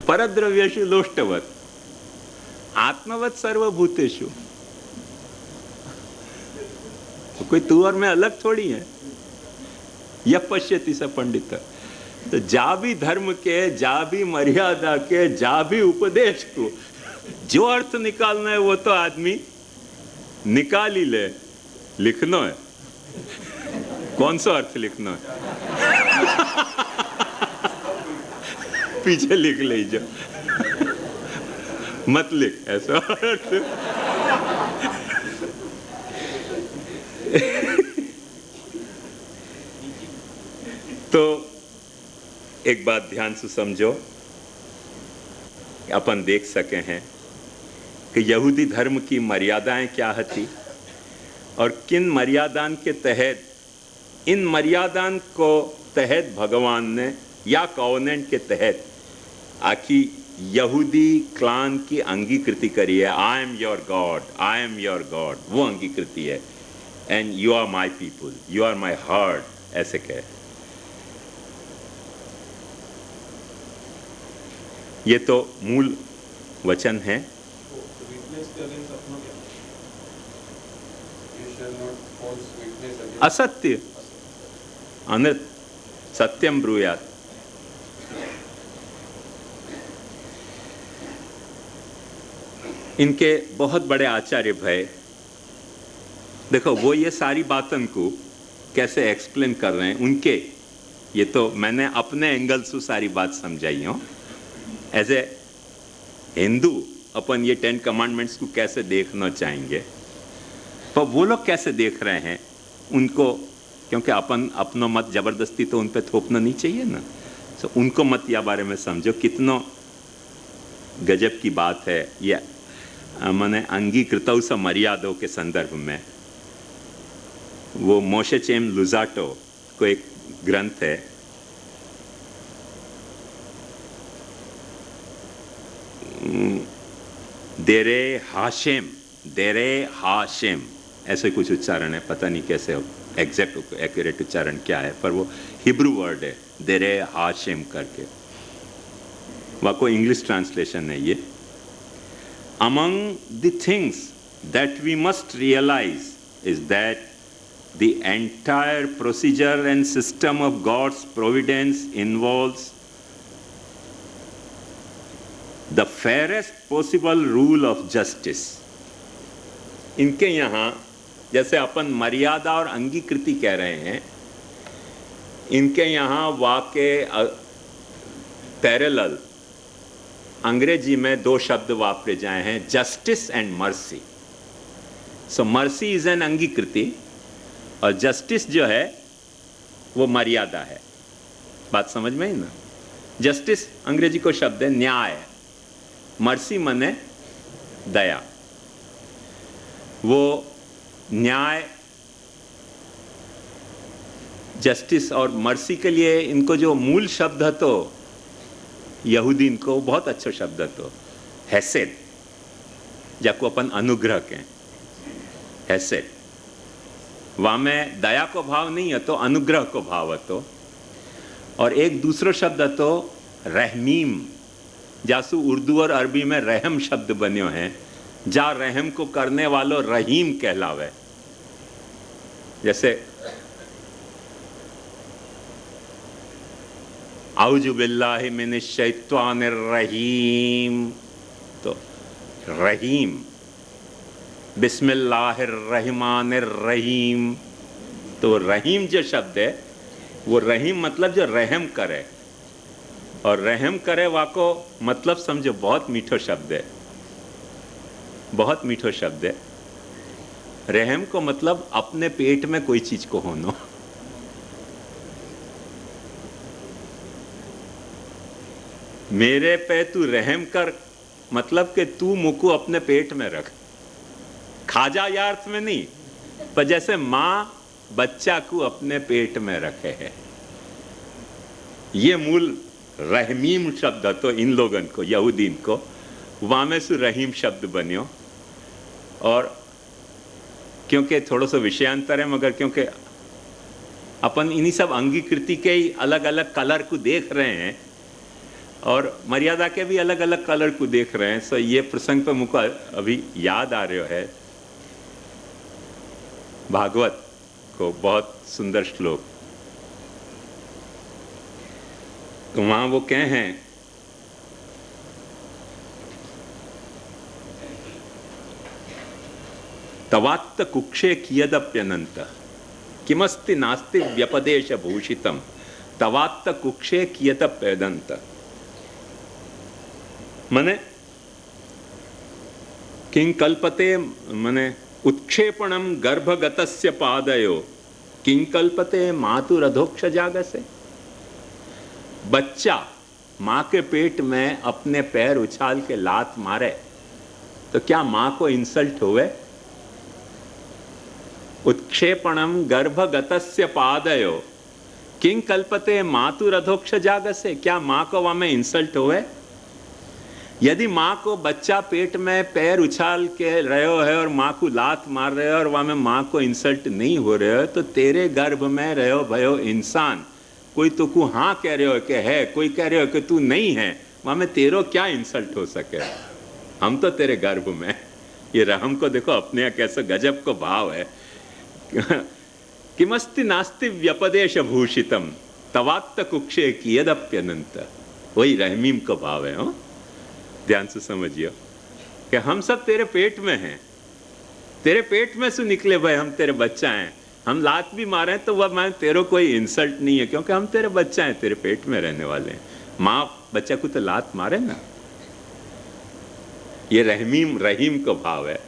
परद्रव्येषु लोष्टवत् आत्मवत् सर्वभूतेषु। तो कोई तू और मैं अलग थोड़ी है। यह पश्यति स पंडित। तो जा भी धर्म के, जा भी मर्यादा के, जा भी उपदेश को, जो अर्थ निकालना है वो तो आदमी निकाल ही ले। लिखना है, कौन सा अर्थ लिखना है? पीछे लिख लीजिए, मत लिख ऐसा अर्थ। तो एक बात ध्यान से समझो, अपन देख सके हैं कि यहूदी धर्म की मर्यादाएं क्या थी और किन मर्यादान के तहत, इन मर्यादान को तहत भगवान ने या कॉवेनेंट के तहत आखी यहूदी क्लान की अंगीकृति करी है। I am your God, I am your God, वो अंगीकृति है। And you are my people, you are my heart, ऐसे कहे। ये तो मूल वचन है। असत्य अनृत सत्यम ब्रूयात। इनके बहुत बड़े आचार्य भय, देखो वो ये सारी बातों को कैसे एक्सप्लेन कर रहे हैं उनके, ये तो मैंने अपने एंगल से सारी बात समझाई हूँ। एज ए हिंदू अपन ये 10 कमांडमेंट्स को कैसे देखना चाहेंगे, पर वो लोग कैसे देख रहे हैं उनको, क्योंकि अपन अपना मत जबरदस्ती तो उन पे थोपना नहीं चाहिए ना। तो उनको मत या बारे में समझो, कितना गजब की बात है ये। मैंने अंगीकृतौ स मर्यादों के संदर्भ में, वो मोशे चेम लुजाटो को एक ग्रंथ है, देरे हाशेम ऐसे कुछ उच्चारण है, पता नहीं कैसे एग्जैक्ट एक्यूरेट उच्चारण क्या है, पर वो हिब्रू वर्ड है देरे हाशेम करके, वह को इंग्लिश ट्रांसलेशन है ये। Among the things that we must realize is that the entire procedure and system of God's providence involves the fairest possible rule of justice. इनके यहाँ जैसे अपन मर्यादा और अंगीकृति कह रहे हैं, इनके यहाँ वाक्य पैरेलल अंग्रेजी में 2 शब्द वापरे जाए हैं, justice and mercy. So mercy is an अंगीकृति और जस्टिस जो है वो मर्यादा है। बात समझ में ही ना। जस्टिस अंग्रेजी को शब्द है न्याय, मर्सी मने दया। वो न्याय, जस्टिस और मर्सी के लिए इनको जो मूल शब्द है, तो यहूदी इनको बहुत अच्छा शब्द है, तो हेसेड, जाको अपन अनुग्रह के हेसेड, वहाँ में दया को भाव नहीं है तो अनुग्रह को भाव है। तो और एक दूसरा शब्द है तो रहमीम, जासु उर्दू और अरबी में रहम शब्द बन्यो हैं, जा रहम को करने वालों रहीम कहलावे। जैसे औजु बिल्लाहि मिनश शैतानिर रहीम, तो रहीम, बिस्मिल्लाहिर रहमानिर रहीम। तो रहीम जो शब्द है वो रहीम मतलब जो रहम करे, और रहम करे वाको मतलब समझो बहुत मीठो शब्द है, बहुत मीठो शब्द है। रहम को मतलब अपने पेट में कोई चीज को होना। मेरे पे तू रहम कर मतलब कि तू मुझको अपने पेट में रख, खा जा या अर्थ में नहीं, पर जैसे माँ बच्चा को अपने पेट में रखे है। ये मूल रहमीम शब्द तो इन लोगन को, यहूदीन को, वहाँ में से रहीम शब्द बन्यो। और क्योंकि थोड़ा सा विषयांतर है, मगर क्योंकि अपन इन्हीं सब अंगीकृति के ही अलग अलग कलर को देख रहे हैं, और मर्यादा के भी अलग अलग कलर को देख रहे हैं। सो ये प्रसंग पे मुझको अभी याद आ रहा है भागवत को, बहुत सुंदर श्लोक। तो वहां वो कहे हैं, तवात्त कुक्षे कियदप्यनंत किमस्ति नास्ति व्यपदेश भूषितम तवात्त कुक्षे कियदप्यनंत। मने किं कल्पते, मने उत्क्षेपणम गर्भगतस्य पादयो किं कल्पते मातुरधोक्ष जागसे। बच्चा मां के पेट में अपने पैर उछाल के लात मारे तो क्या मां को इंसल्ट हुए? उत्क्षेपणम गर्भगतस्य पादयो किं कल्पते मातुरधोक्ष जागसे। क्या मां को वहां में इंसल्ट हुए? यदि मां को बच्चा पेट में पैर उछाल के रहे है और मां को लात मार रहे हो और वहां में मां को इंसल्ट नहीं हो रहे हो, तो तेरे गर्भ में रहो भयो इंसान, कोई तो को हाँ कह रहे हो कि है, कोई कह रहे हो कि तू नहीं है, वहां में तेरो क्या इंसल्ट हो सके? हम तो तेरे गर्भ में। ये रहम को देखो अपने यहाँ कैसे गजब को भाव है। किमस्ति नास्ति व्यपदेश भूषितम तवात्त कुक्षे कियदप्यनंत। वही रहमीम का भाव है। हो ध्यान से समझिए कि हम सब तेरे पेट में हैं, तेरे पेट में से निकले भाई, हम तेरे बच्चा हैं। हम लात भी मारे तो वह मैं तेरे कोई इंसल्ट नहीं है, क्योंकि हम तेरे बच्चा हैं, तेरे पेट में रहने वाले हैं। माँ बच्चा को तो लात मारे ना। ये रहमीम रहीम का भाव है।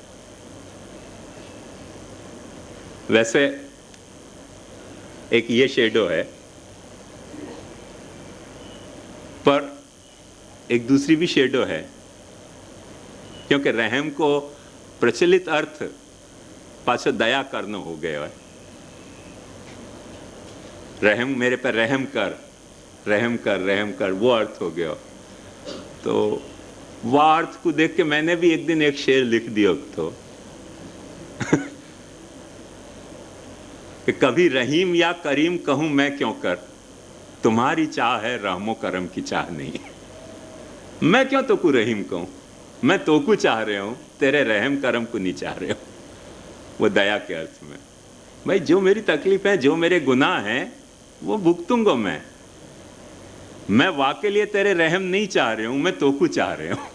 वैसे एक ये शेडो है, पर एक दूसरी भी शेडो है, क्योंकि रहम को प्रचलित अर्थ पाछो दया करना हो गया है। रहम, मेरे पर रहम कर, रहम कर, रहम कर, वो अर्थ हो गया। तो वह अर्थ को देख के मैंने भी एक दिन एक शेर लिख दिया तो कि कभी रहीम या करीम कहूं मैं क्यों कर, तुम्हारी चाह है रहमो करम की चाह नहीं। मैं क्यों तो को रहीम कहूं, मैं तो को चाह रहे हूं, तेरे रहम करम को नहीं चाह रहे हो। वो दया के अर्थ में भाई, जो मेरी तकलीफ है, जो मेरे गुनाह हैं, वो भुगतूंगा मैं वाके लिए तेरे रहम नहीं चाह रहे हूं, मैं तो को चाह रहे हूं।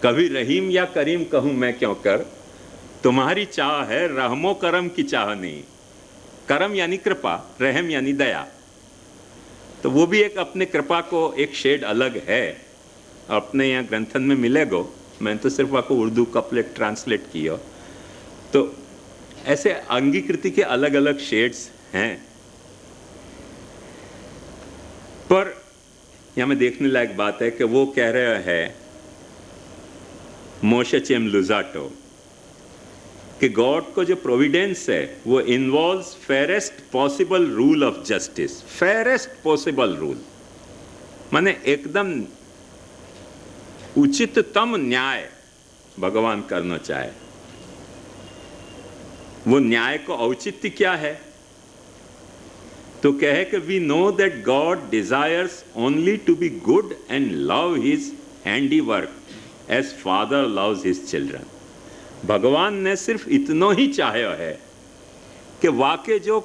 कभी रहीम या करीम कहूं मैं क्यों कर, तुम्हारी चाह है रहमो करम की चाह नहीं। करम यानी कृपा, रहम यानी दया। तो वो भी एक अपने कृपा को एक शेड अलग है, अपने यहाँ ग्रंथन में मिलेगा। मैंने तो सिर्फ आपको उर्दू कपलेट ट्रांसलेट किया। तो ऐसे अंगीकृति के अलग अलग शेड्स हैं। पर यहां में देखने लायक बात है कि वो कह रहा है मोशे चेम लुजाटो कि गॉड को जो प्रोविडेंस है वो involves fairest possible rule of justice. Fairest possible rule माने एकदम उचिततम न्याय भगवान करना चाहे। वो न्याय को औचित्य क्या है? तो कहे कि we know that God desires only to be good and love his handiwork as father loves his children. भगवान ने सिर्फ इतना ही चाहा है कि वाके जो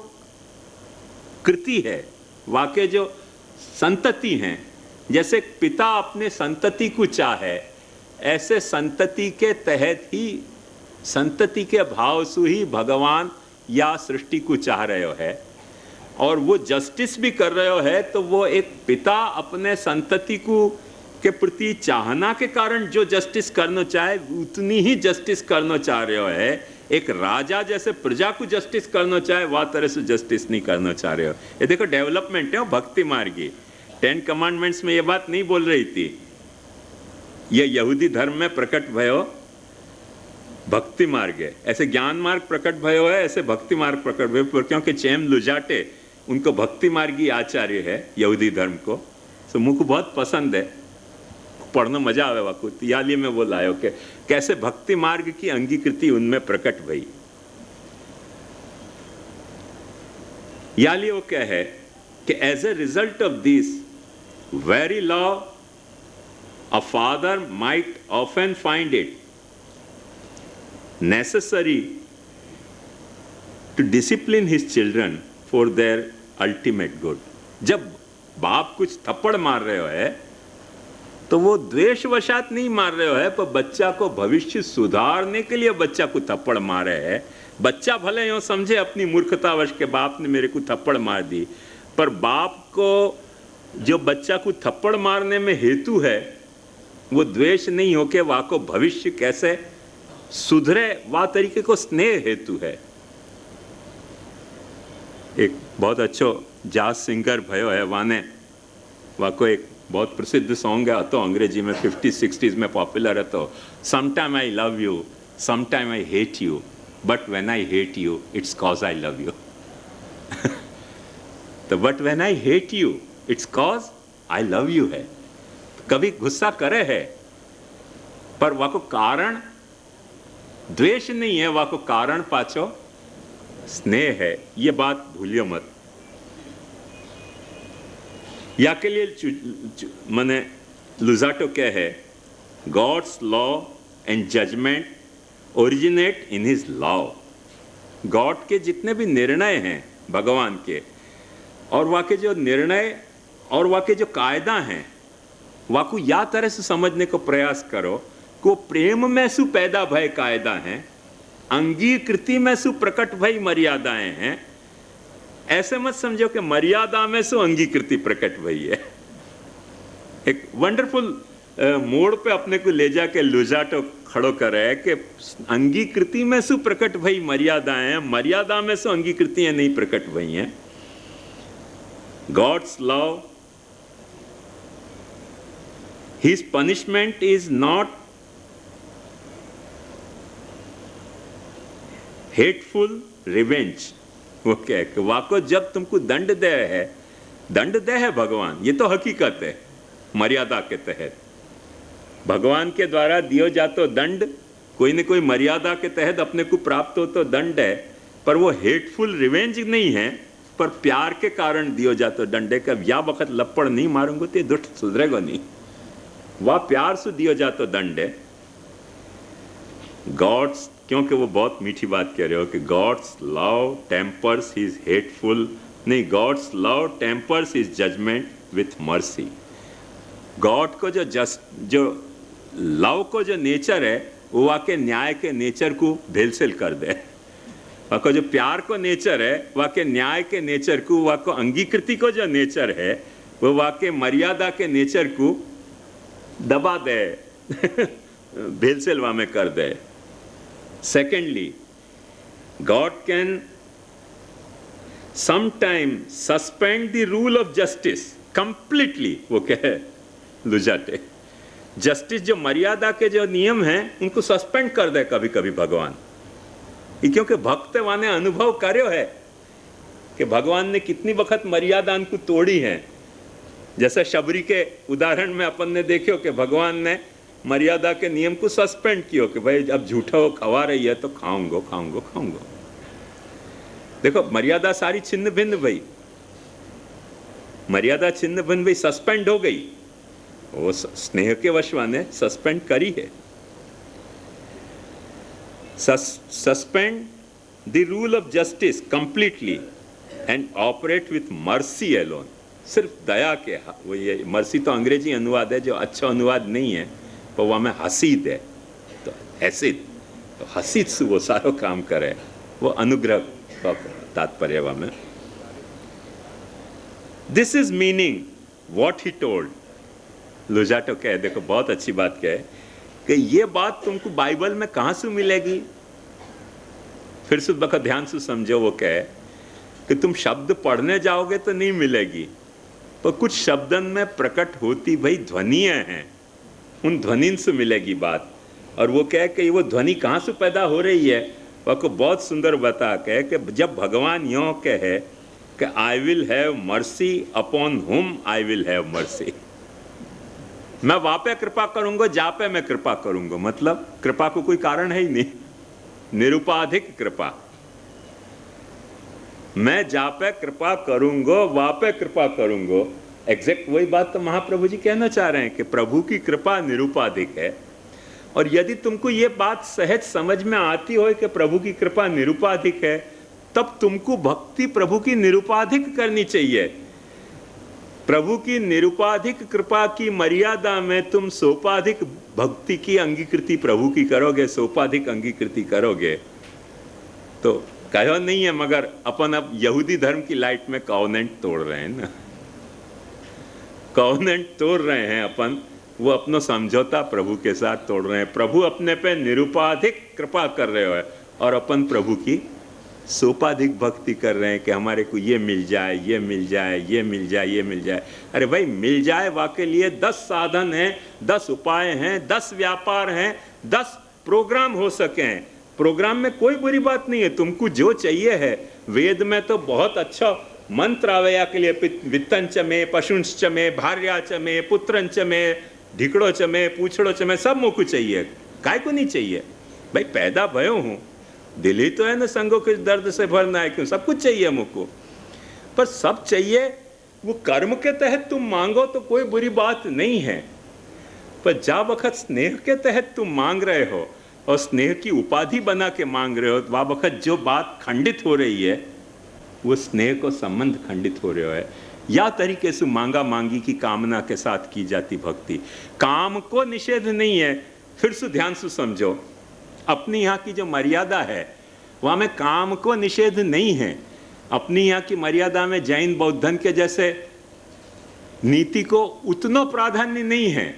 कृति है, वाके जो संतति हैं, जैसे पिता अपने संतति को चाहे, ऐसे संतति के तहत ही, संतति के भाव से ही भगवान या सृष्टि को चाह रहे है। और वो जस्टिस भी कर रहे है, तो वो एक पिता अपने संतति को के प्रति चाहना के कारण जो जस्टिस करना चाहे उतनी ही जस्टिस करना चाह रहे है। एक राजा जैसे प्रजा को जस्टिस करना चाहे वह तरह से जस्टिस नहीं करना चाह रहे हो। ये देखो डेवलपमेंट है भक्ति मार्गी। 10 कमांडमेंट्स में ये बात नहीं बोल रही थी, ये यहूदी धर्म में प्रकट भयो भक्ति मार्ग है। ऐसे ज्ञान मार्ग प्रकट भयो है, ऐसे भक्ति मार्ग प्रकट भयो, क्योंकि चेम लुजाटे उनको भक्ति मार्गी आचार्य है यहूदी धर्म को। तो मुझको बहुत पसंद है, पढ़ना मजा आवे वाकू। याली में वो लायो कि कैसे भक्ति मार्ग की अंगीकृति उनमें प्रकट भई। याली वो क्या है कि as a result of this very law A father might often find it necessary to discipline his children for their ultimate good. जब बाप कुछ थप्पड़ मार रहे हो है तो वो द्वेषवशात नहीं मार रहे हो है, पर बच्चा को भविष्य सुधारने के लिए बच्चा को थप्पड़ मारे है। बच्चा भले यूं समझे अपनी मूर्खतावश के बाप ने मेरे को थप्पड़ मार दी, पर बाप को जो बच्चा को थप्पड़ मारने में हेतु है वो द्वेष नहीं हो के वह को भविष्य कैसे सुधरे वह तरीके को स्नेह हेतु है। एक बहुत अच्छो जाज सिंगर भयो है, वाने वह को एक बहुत प्रसिद्ध सॉन्ग है तो अंग्रेजी में 50-60s में पॉपुलर है, तो sometime I love you, sometime I hate you, but when I hate you it's cause I love you. तो but when I hate you it's cause I love you है। कभी गुस्सा करे है पर वह को कारण द्वेष नहीं है, वह को कारण पाछो स्नेह है, ये बात भूलियो मत। या के लिए मने लुजाटो क्या है, God's law and judgement originate in his law. God के जितने भी निर्णय हैं भगवान के, और वह के जो निर्णय और वह के जो कायदा हैं वह को या तरह से समझने को प्रयास करो को प्रेम में सु पैदा भय कायदा हैं, अंगीकृति में सु प्रकट भई मर्यादाएं हैं। ऐसे मत समझो कि मर्यादा में सु अंगीकृति प्रकट भई है। एक वंडरफुल मोड़ पे अपने को ले जाके लुजाटो खड़ो करे है कि अंगीकृति में सु प्रकट भई मर्यादाएं हैं, मर्यादा में सु अंगीकृतियां नहीं प्रकट भई हैं। God's love, his punishment is not hateful revenge. वो क्या है कि वाको जब तुमको दंड दे है भगवान, ये तो हकीकत है मर्यादा के तहत। भगवान के द्वारा दियो जातो दंड कोई न कोई मर्यादा के तहत अपने को प्राप्त हो तो दंड है, पर वो हेटफुल रिवेंज नहीं है, पर प्यार के कारण दियो जातो दंड है। कि या वक्त लपड़ नहीं मारूंगा तो दुष्ट सुधरेगा नहीं, वह प्यार से दियो जातो दंड है। गॉड्स, क्योंकि वो बहुत मीठी बात कह रहे हो कि God's love tempers his hateful, नहीं, God's love tempers his judgement with mercy. God को जो लव को जो नेचर है वो वाके न्याय के नेचर को भेलसेल कर दे। वाको जो प्यार को नेचर है वाके न्याय के नेचर को, वाको अंगीकृति को जो नेचर है वो वाके मर्यादा के नेचर को दबा दे भेलसेल वा में कर दे। Secondly, God can sometime suspend the rule of justice completely। वो क्या है लुजाटे, जस्टिस जो मर्यादा के जो नियम हैं उनको सस्पेंड कर दे कभी कभी भगवान, क्योंकि भक्त वाने अनुभव कार्यो है कि भगवान ने कितनी वक्त मर्यादा उनको तोड़ी है। जैसे शबरी के उदाहरण में अपन ने देखो कि भगवान ने मर्यादा के नियम को सस्पेंड किया कि भाई अब झूठा हो खवा रही है तो खाऊंगा। देखो मर्यादा सारी छिन्न भिन्न भाई, मर्यादा छिन्न भिन्न भाई सस्पेंड हो गई, वो स्नेह के वशवा ने सस्पेंड करी है। Suspend the rule of justice completely and operate with mercy alone. सिर्फ दया के, वो ये मर्सी तो अंग्रेजी अनुवाद है जो अच्छा अनुवाद नहीं है, पर वह में हसीद है, तो हैसिद, तो हसीद से वो सारो काम करे, वो अनुग्रह का तात्पर्य वह में। This is meaning what he told. Luzzatto कहे, देखो बहुत अच्छी बात कहे कि ये बात तुमको बाइबल में कहां से मिलेगी। फिर से बखत ध्यान से समझो, वो कहे कि तुम शब्द पढ़ने जाओगे तो नहीं मिलेगी, पर कुछ शब्दन में प्रकट होती भाई ध्वनियां हैं, उन ध्वनि से मिलेगी बात। और वो कहे कि वो ध्वनि कहाँ से पैदा हो रही है, वह को बहुत सुंदर बता के कि जब भगवान यों कहे कि I will have mercy upon हुम आई विल हैव मर्सी, मैं वहाँ पे कृपा करूंगा जहाँ पे मैं कृपा करूंगा। मतलब कृपा को कोई कारण है ही नहीं, निरुपाधिक कृपा। मैं जहाँ पे कृपा करूंगा वहाँ पे कृपा करूंगा, एग्जैक्ट वही बात तो महाप्रभु जी कहना चाह रहे हैं कि प्रभु की कृपा निरुपाधिक है। और यदि तुमको ये बात सहज समझ में आती हो कि प्रभु की कृपा निरुपाधिक है, तब तुमको भक्ति प्रभु की निरुपाधिक करनी चाहिए। प्रभु की निरुपाधिक कृपा की मर्यादा में तुम सोपाधिक भक्ति की अंगीकृति प्रभु की करोगे, सोपाधिक अंगीकृति करोगे तो कहो नहीं है, मगर अपन अब यहूदी धर्म की लाइट में कॉवेनेंट तोड़ रहे हैं ना, कॉवेनेंट तोड़ रहे हैं अपन, वो अपना समझौता प्रभु के साथ तोड़ रहे हैं। प्रभु अपने पे निरुपाधिक कृपा कर रहे हो और अपन प्रभु की सोपाधिक भक्ति कर रहे हैं कि हमारे को ये मिल जाए, ये मिल जाए, ये मिल जाए, ये मिल जाए। अरे भाई, मिल जाए वाके लिए 10 साधन हैं, 10 उपाय हैं, 10 व्यापार हैं, 10 प्रोग्राम हो सके हैं। प्रोग्राम में कोई बुरी बात नहीं है, तुमको जो चाहिए है। वेद में तो बहुत अच्छा मंत्र आवेया के लिए, वित्तंच में, पशुंच में, भार्याच में, पुत्रंच में, ढिकड़ोच में, पूछड़ोच में, सब मुझको चाहिए। काय को नहीं चाहिए भाई? पैदा भयो हूँ, दिल ही तो है ना संगों के दर्द से भरना है, क्यों? सब कुछ चाहिए मुझको, पर सब चाहिए वो कर्म के तहत तुम मांगो तो कोई बुरी बात नहीं है। पर जा वक्त स्नेह के तहत तुम मांग रहे हो और स्नेह की उपाधि बना के मांग रहे हो, वह वक्त जो बात खंडित हो रही है वो स्नेह को संबंध खंडित हो रहे है। या तरीके से मांगा मांगी की कामना के साथ की जाती भक्ति, काम को निषेध नहीं है। फिर से ध्यान से समझो, अपनी यहाँ की जो मर्यादा है वहाँ में काम को निषेध नहीं है। अपनी यहाँ की मर्यादा में जैन बौद्धन के जैसे नीति को उतना प्राधान्य नहीं है,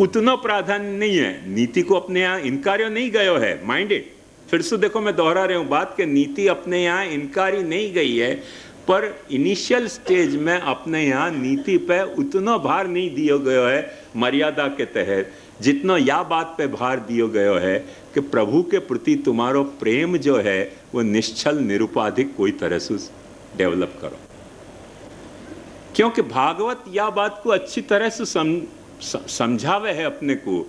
उतना प्राधान्य नहीं है। नीति को अपने यहाँ इनकार्य नहीं गयो है, माइंडेड। फिर से देखो, मैं दोहरा रहा हूँ बात कि नीति अपने यहाँ इनकारी नहीं गई है, पर इनिशियल स्टेज में अपने यहाँ नीति पे उतना भार नहीं दिया गया है मर्यादा के तहत, जितना या बात पे भार दिया गया है कि प्रभु के प्रति तुम्हारो प्रेम जो है वो निश्चल निरुपाधिक कोई तरह से डेवलप करो। क्योंकि भागवत या बात को अच्छी तरह से समझावे है अपने को।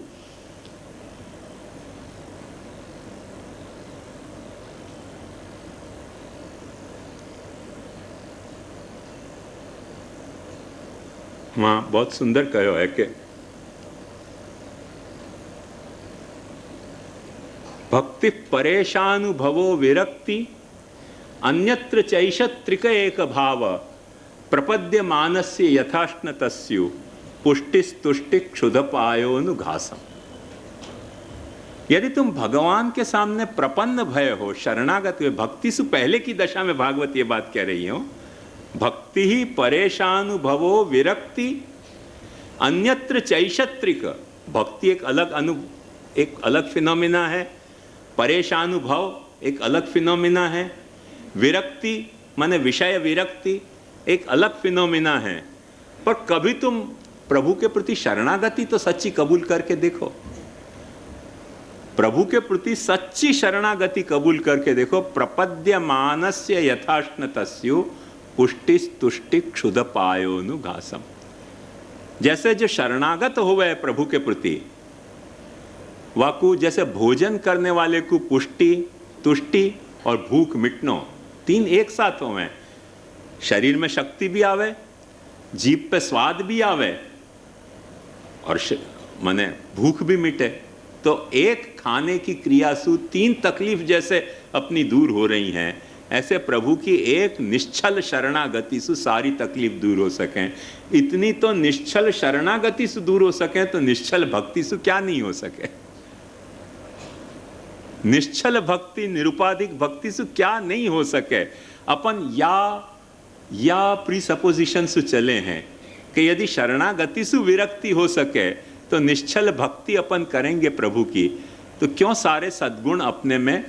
वहाँ बहुत सुंदर कहो है कि भक्ति परेशानुभवो विरक्ति अन्यत्र चैषत्रिक एक भाव प्रपद्य मानस्य यथाश्न तस्यु पुष्टिस्तुष्टि क्षुधपायोनुघासम। यदि तुम भगवान के सामने प्रपन्न भय हो, शरणागत हुए, भक्ति से पहले की दशा में भागवत ये बात कह रही हो, भक्ति ही परेशानुभवो विरक्ति अन्यत्र चैषत्रिक। भक्ति एक अलग फिनोमिना है, परेशानुभव एक अलग फिनोमिना है, विरक्ति माने विषय विरक्ति एक अलग फिनोमिना है। पर कभी तुम प्रभु के प्रति शरणागति तो सच्ची कबूल करके देखो, प्रभु के प्रति सच्ची शरणागति कबूल करके देखो। प्रपद्य मानस्य यथाश्न तस्यु पुष्टिस्तुष्टि क्षुधपायोनुघासम। जैसे जो शरणागत हुए प्रभु के प्रति, वाकु जैसे भोजन करने वाले को पुष्टि, तुष्टि और भूख मिटनो तीन एक साथ होवे, शरीर में शक्ति भी आवे, जीभ पे स्वाद भी आवे और माने भूख भी मिटे। तो एक खाने की क्रिया से तीन तकलीफ जैसे अपनी दूर हो रही हैं, ऐसे प्रभु की एक निश्चल शरणागति से सारी तकलीफ दूर हो सकें। इतनी तो निश्चल शरणागति से दूर हो सके तो निश्चल भक्ति से क्या नहीं हो सके। निश्चल भक्ति, निरुपाधिक भक्ति से क्या नहीं हो सके। अपन या प्रीसपोजिशन से चले हैं कि यदि शरणागति से विरक्ति हो सके तो निश्चल भक्ति अपन करेंगे प्रभु की, तो क्यों सारे सद्गुण अपने में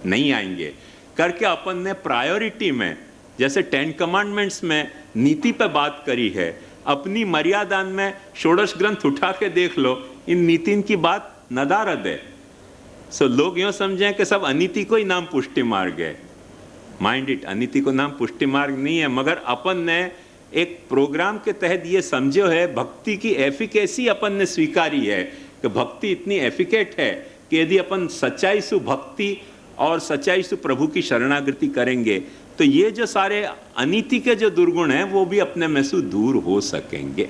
नहीं आएंगे। करके अपन ने प्रायोरिटी में, जैसे 10 कमांडमेंट्स में नीति पे बात करी है, अपनी मर्यादा में षोडश ग्रंथ उठा के देख लो, इन नीति की बात नदारद है। सो लोग यूँ समझें कि सब अनीति को ही नाम पुष्टि मार्ग है। माइंड इट, अनीति को नाम पुष्टि मार्ग नहीं है, मगर अपन ने एक प्रोग्राम के तहत ये समझो है, भक्ति की एफिकेसी अपन ने स्वीकारी है कि भक्ति इतनी एफिकेट है कि यदि अपन सच्चाई से भक्ति और सच्चाई से प्रभु की शरणागति करेंगे तो ये जो सारे अनीति के जो दुर्गुण हैं वो भी अपने में से दूर हो सकेंगे।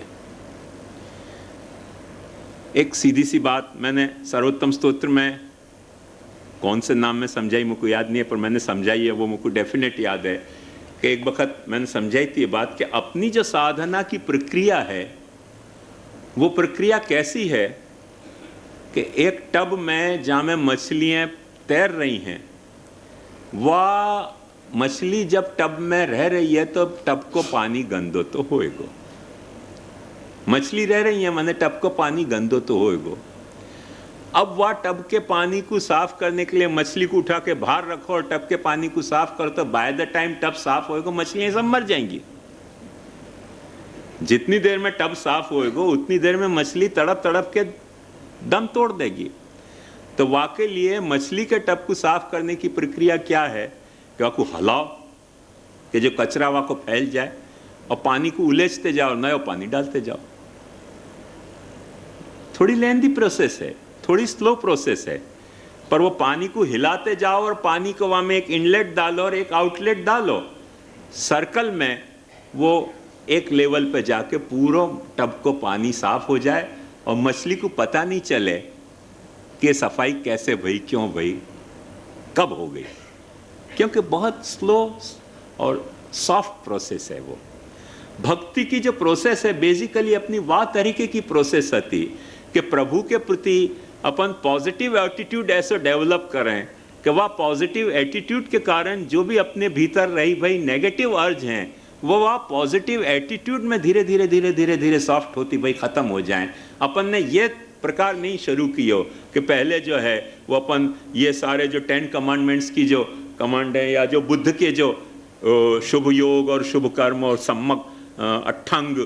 एक सीधी सी बात मैंने सर्वोत्तम स्तोत्र में कौन से नाम में समझाई मुझको याद नहीं है, पर मैंने समझाई है, वो मुझको डेफिनेट याद है कि एक वक्त मैंने समझाई थी ये बात कि अपनी जो साधना की प्रक्रिया है वो प्रक्रिया कैसी है कि एक टब में जहाँ में मछलियाँ तैर रही हैं, वह मछली जब टब में रह रही है तो टब को पानी गंदो तो होएगो। मछली रह रही है माने टब को पानी गंदो तो होएगो। अब वह टब के पानी को साफ करने के लिए मछली को उठा के बाहर रखो और टब के पानी को साफ करो तो बाय द टाइम टब साफ होएगा मछलियां सब मर जाएंगी। जितनी देर में टब साफ होएगा उतनी देर में मछली तड़प तड़प के दम तोड़ देगी। तो वाकई लिए मछली के टब को साफ करने की प्रक्रिया क्या है कि आपको हलाओ कि जो कचरा वहाँ को फैल जाए और पानी को उलेचते जाओ, नया पानी डालते जाओ। थोड़ी लेंदी प्रोसेस है, थोड़ी स्लो प्रोसेस है, पर वो पानी को हिलाते जाओ और पानी को वहाँ में एक इनलेट डालो और एक आउटलेट डालो। सर्कल में वो एक लेवल पे जाके पूरा टब को पानी साफ हो जाए और मछली को पता नहीं चले कि सफाई कैसे भई, क्यों भई, कब हो गई, क्योंकि बहुत स्लो और सॉफ्ट प्रोसेस है। वो भक्ति की जो प्रोसेस है बेसिकली अपनी वाह तरीके की प्रोसेस होती कि प्रभु के प्रति अपन पॉजिटिव एटीट्यूड ऐसे डेवलप करें कि वह पॉजिटिव एटीट्यूड के कारण जो भी अपने भीतर रही भाई नेगेटिव अर्ज हैं वो वह पॉजिटिव एटीट्यूड में धीरे धीरे धीरे धीरे धीरे सॉफ्ट होती भाई खत्म हो जाएं। अपन ने ये प्रकार नहीं शुरू की हो कि पहले जो है वो अपन ये सारे जो 10 कमांडमेंट्स की जो कमांड है या जो बुद्ध के जो शुभ योग और शुभ कर्म और सम्मक अट्ठांग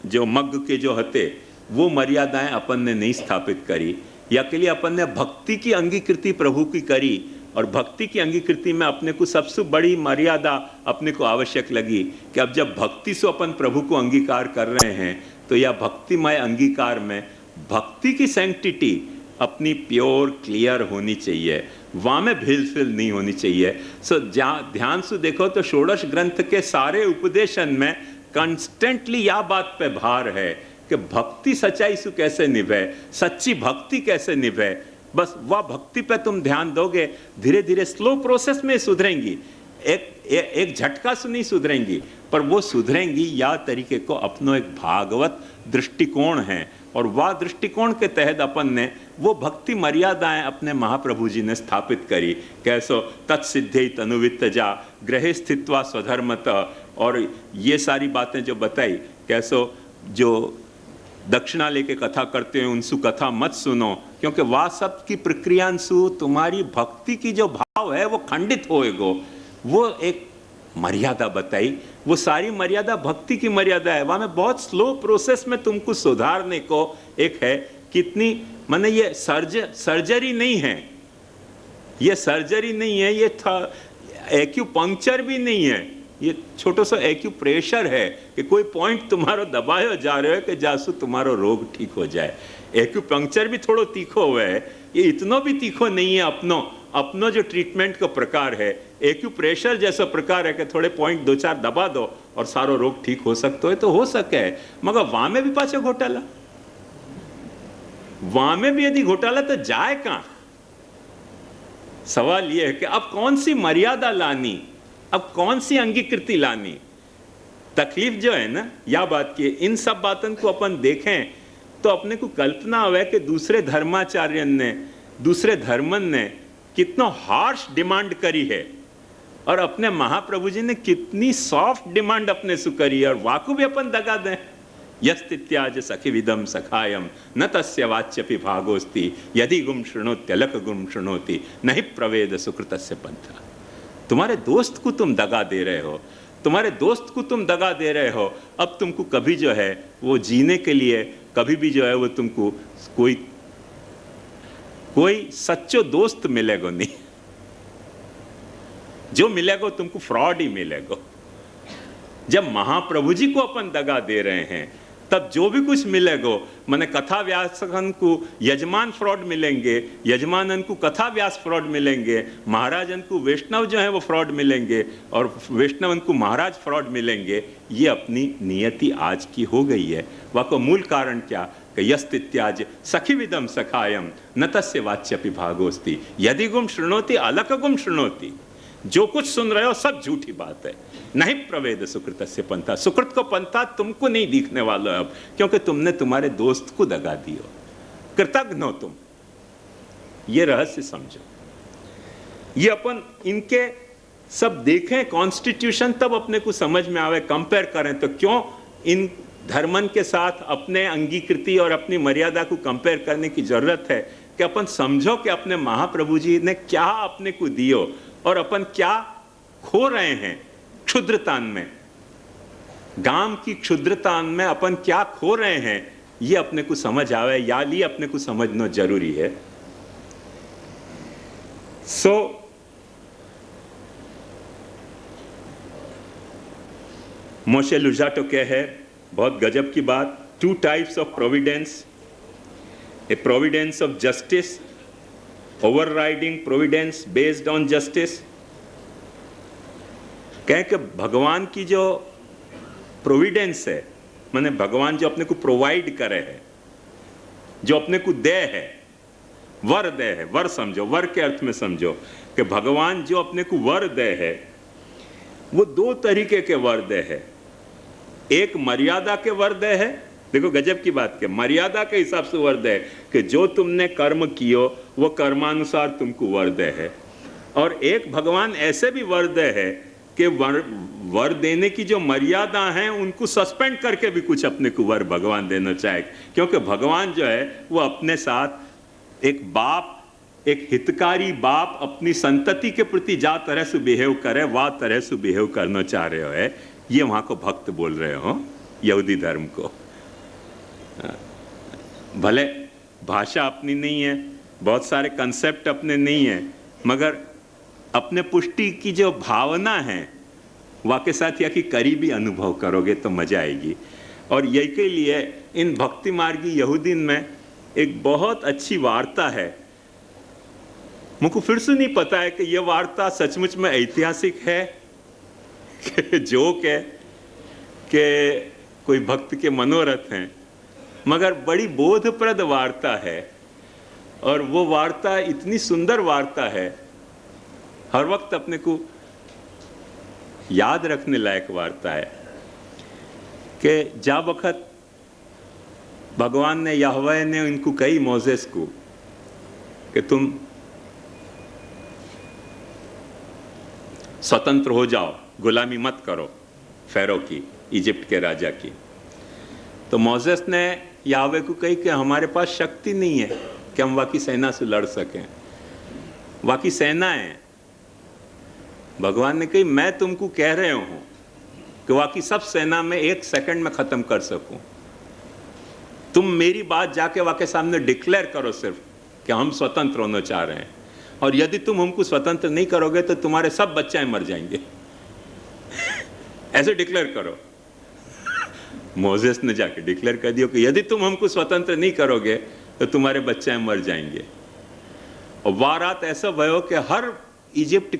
जो मग्ग के जो हते वो मर्यादाएं अपन ने नहीं स्थापित करी, या के लिए अपन ने भक्ति की अंगीकृति प्रभु की करी। और भक्ति की अंगीकृति में अपने को सबसे बड़ी मर्यादा अपने को आवश्यक लगी कि अब जब भक्ति से अपन प्रभु को अंगीकार कर रहे हैं तो यह भक्तिमय अंगीकार में भक्ति की सैंक्टिटी अपनी प्योर क्लियर होनी चाहिए, वहाँ में भील नहीं होनी चाहिए। सो ध्यान से देखो तो षोडश ग्रंथ के सारे उपदेशन में कंस्टेंटली यह बात पे भार है कि भक्ति सच्चाई से कैसे निभे, सच्ची भक्ति कैसे निभे। बस वह भक्ति पे तुम ध्यान दोगे, धीरे धीरे स्लो प्रोसेस में सुधरेंगी, एक झटका से नहीं सुधरेंगी, पर वो सुधरेंगी या तरीके को अपनो एक भागवत दृष्टिकोण है। और वह दृष्टिकोण के तहत अपन ने वो भक्ति मर्यादाएं अपने महाप्रभु जी ने स्थापित करी। कैसो तत्सिद्धि तनुवित्तजा ग्रहे स्थित्वा स्वधर्मत, और ये सारी बातें जो बताई, कैसो जो दक्षिणा लेके कथा करते हो उनसु कथा मत सुनो, क्योंकि वह सब की प्रक्रियांसु तुम्हारी भक्ति की जो भाव है वो खंडित होएगो। वो एक मर्यादा बताई, वो सारी मर्यादा भक्ति की मर्यादा है। वहां में बहुत स्लो प्रोसेस में तुमको सुधारने को एक है कितनी, माने ये सर्जरी नहीं है, ये सर्जरी नहीं है, ये एक्यूपंक्चर भी नहीं है, ये छोटा सा एक्यूप्रेशर है कि कोई पॉइंट तुम्हारा दबाया जा रहा है कि जासू तुम्हारा रोग ठीक हो जाए। एक्यूपंक्चर भी थोड़ा तीखो हुआ है, ये इतना भी तीखो नहीं है। अपनो जो ट्रीटमेंट का प्रकार है एक्यूप्रेशर जैसा प्रकार है कि थोड़े पॉइंट 2-4 दबा दो और सारो रोग ठीक हो सकता है, तो हो सके। मगर वहां में भी पाछा घोटाला, वहां में भी यदि घोटाला तो जाए कहां। सवाल यह है कि अब कौन सी मर्यादा लानी, अब कौन सी अंगीकृति लानी। तकलीफ जो है ना या बात की, इन सब बातों को अपन देखें तो अपने को कल्पना हुआ कि दूसरे धर्माचार्य ने, दूसरे धर्मन ने कितना हार्श डिमांड करी है और अपने महाप्रभु जी ने कितनी सॉफ्ट डिमांड अपने से करी है, और वाकु भी अपन दगा दें। यस्तित्याज सखिविदम सखायम न तस्य वाच्यपि भागोस्ति यदि गुम शृणोत्यलक गुम शृणोति नहीं प्रवेद सुकृतस्य पंथा। तुम्हारे दोस्त को तुम दगा दे रहे हो, तुम्हारे दोस्त को तुम दगा दे रहे हो। अब तुमको कभी जो है वो जीने के लिए कभी भी जो है वो तुमको कोई सच्चो दोस्त मिलेगा नहीं, जो मिलेगा तुमको फ्रॉड ही मिलेगा। जब महाप्रभु जी को अपन दगा दे रहे हैं तब जो भी कुछ मिलेगो, मैंने कथा व्यासन को यजमान फ्रॉड मिलेंगे, यजमानन को कथा व्यास फ्रॉड मिलेंगे, महाराजन को वैष्णव जो है वो फ्रॉड मिलेंगे, और वैष्णवन को महाराज फ्रॉड मिलेंगे। ये अपनी नियति आज की हो गई है। वह को मूल कारण क्या कि यस्तित्याज सखीविदम सखायम न तस्य वाच्यपि भागोस्ति यदि गुम शृणोति अलक गुम शृणोति। जो कुछ सुन रहे हो सब झूठी बात है। नहीं प्रवेद सुकृत से पंथा, सुकृत को पंथा तुमको नहीं दिखने वाला अब, क्योंकि तुमने तुम्हारे दोस्त को दगा दियो। कृतज्ञ हो तुम। ये रहस्य समझो। ये अपन इनके सब देखें कॉन्स्टिट्यूशन, तब अपने को समझ में आवे। कंपेयर करें तो क्यों इन धर्मन के साथ अपने अंगीकृति और अपनी मर्यादा को कंपेयर करने की जरूरत है कि अपन समझो कि अपने महाप्रभु जी ने क्या अपने को दियो और अपन क्या खो रहे हैं क्षुद्रतान में। गांव की क्षुद्रतान में अपन क्या खो रहे हैं, ये अपने को समझ आवे, या लिए अपने को समझना जरूरी है। मोशे लुजाटो क्या है, बहुत गजब की बात। 2 types of Providence, A Providence of justice, overriding Providence based on justice. कहें कि भगवान की जो प्रोविडेंस है, माने भगवान जो अपने को प्रोवाइड करे है, जो अपने को दे है, वर दे है, वर समझो, वर के अर्थ में समझो कि भगवान जो अपने को वर दे है वो 2 तरीके के वर दे है। एक मर्यादा के वर दे है, देखो गजब की बात के मर्यादा के हिसाब से वर दे कि जो तुमने कर्म कियो वो कर्मानुसार तुमको वर दे है। और एक भगवान ऐसे भी वर दे है कि वर देने की जो मर्यादा है उनको सस्पेंड करके भी कुछ अपने को वर भगवान देना चाहे, क्योंकि भगवान जो है वो अपने साथ एक बाप, एक हितकारी बाप अपनी संतति के प्रति जा तरह से बिहेव करे, वह तरह से बिहेव करना चाह रहे हो है। ये वहां को भक्त बोल रहे हो यहूदी धर्म को। भले भाषा अपनी नहीं है, बहुत सारे कंसेप्ट अपने नहीं है, मगर अपने पुष्टि की जो भावना है वाके साथ या कि करीबी अनुभव करोगे तो मजा आएगी। और यही के लिए इन भक्ति मार्गी यहूदीन में एक बहुत अच्छी वार्ता है। मुझको फिर से नहीं पता है कि यह वार्ता सचमुच में ऐतिहासिक है कि जोक है कि कोई भक्त के मनोरथ हैं, मगर बड़ी बोधप्रद वार्ता है। और वो वार्ता इतनी सुंदर वार्ता है, हर वक्त अपने को याद रखने लायक वार्ता है कि जा वक्त भगवान ने, यहोवा ने इनको कही मोसेस को कि तुम स्वतंत्र हो जाओ, गुलामी मत करो फेरो की, इजिप्ट के राजा की। तो मोसेस ने याहवे को कही कि हमारे पास शक्ति नहीं है कि हम वाकी सेना से लड़ सकें, वाकी सेना है। भगवान ने कही मैं तुमको कह रहे हूं कि वाकी सब सेना में 1 सेकंड में खत्म कर सकूं। तुम मेरी बात जाके वाके सामने डिक्लेयर करो सिर्फ कि हम स्वतंत्र होना चाह रहे हैं, और यदि तुम हमको स्वतंत्र नहीं करोगे तो तुम्हारे सब बच्चे मर जाएंगे। ऐसे डिक्लेयर करो। मोसेस ने जाके डिक्लेयर कर दिया कि यदि तुम हमको स्वतंत्र नहीं करोगे तो तुम्हारे बच्चे मर जाएंगे। और वारात ऐसा भयो कि हर इजिप्ट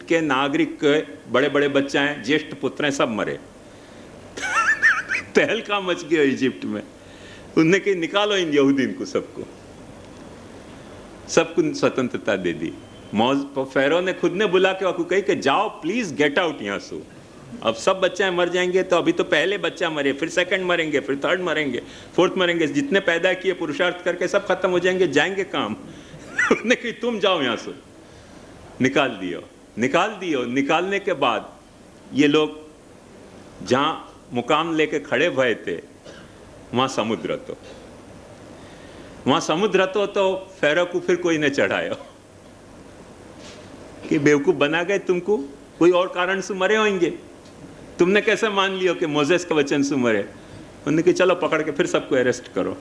के नागरिक के बड़े बड़े बच्चे हैं, ज्येष्ठ पुत्र हैं, सब मरे। तहलका मच गया इजिप्ट में। उनने कही निकालो इन यहूदीन को, सबको स्वतंत्रता दे दी। फेरो ने खुद ने बुला के कही कि जाओ प्लीज गेट आउट यहाँ से, अब सब बच्चे मर जाएंगे। तो अभी तो पहले बच्चा मरे, फिर सेकंड मरेंगे, फिर थर्ड मरेंगे, फोर्थ मरेंगे, जितने पैदा किए पुरुषार्थ करके सब खत्म हो जाएंगे, जाएंगे काम। उसने कही तुम जाओ यहाँ से, निकाल दियो। निकालने के बाद ये लोग जहां मुकाम लेके खड़े भये थे वहां समुद्र तो फेरो को फिर कोई ने चढ़ाया कि बेवकूफ बना गए तुमको, कोई और कारण से मरे होंगे, तुमने कैसे मान लियो कि मोसेस के वचन से मरे। उन्होंने कहा चलो पकड़ के फिर सबको अरेस्ट करो।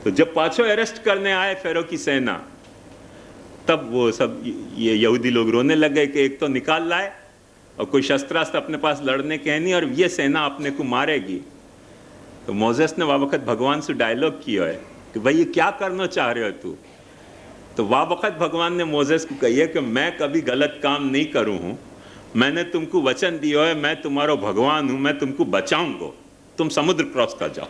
तो जब पाछो अरेस्ट करने आए फेरो की सेना, तब वो सब ये यहूदी लोग रोने लग गए कि एक तो निकाल लाए और कोई शस्त्रास्त्र अपने पास लड़ने के नहीं, और ये सेना अपने को मारेगी। तो मोजेस ने वह वक्त भगवान से डायलॉग किया है कि भाई ये क्या करना चाह रहे हो तू। तो वह वक्त भगवान ने मोजेस को कही है कि मैं कभी गलत काम नहीं करूं हूं, मैंने तुमको वचन दिया है, मैं तुम्हारा भगवान हूं, मैं तुमको बचाऊंगा, तुम समुद्र क्रॉस कर जाओ।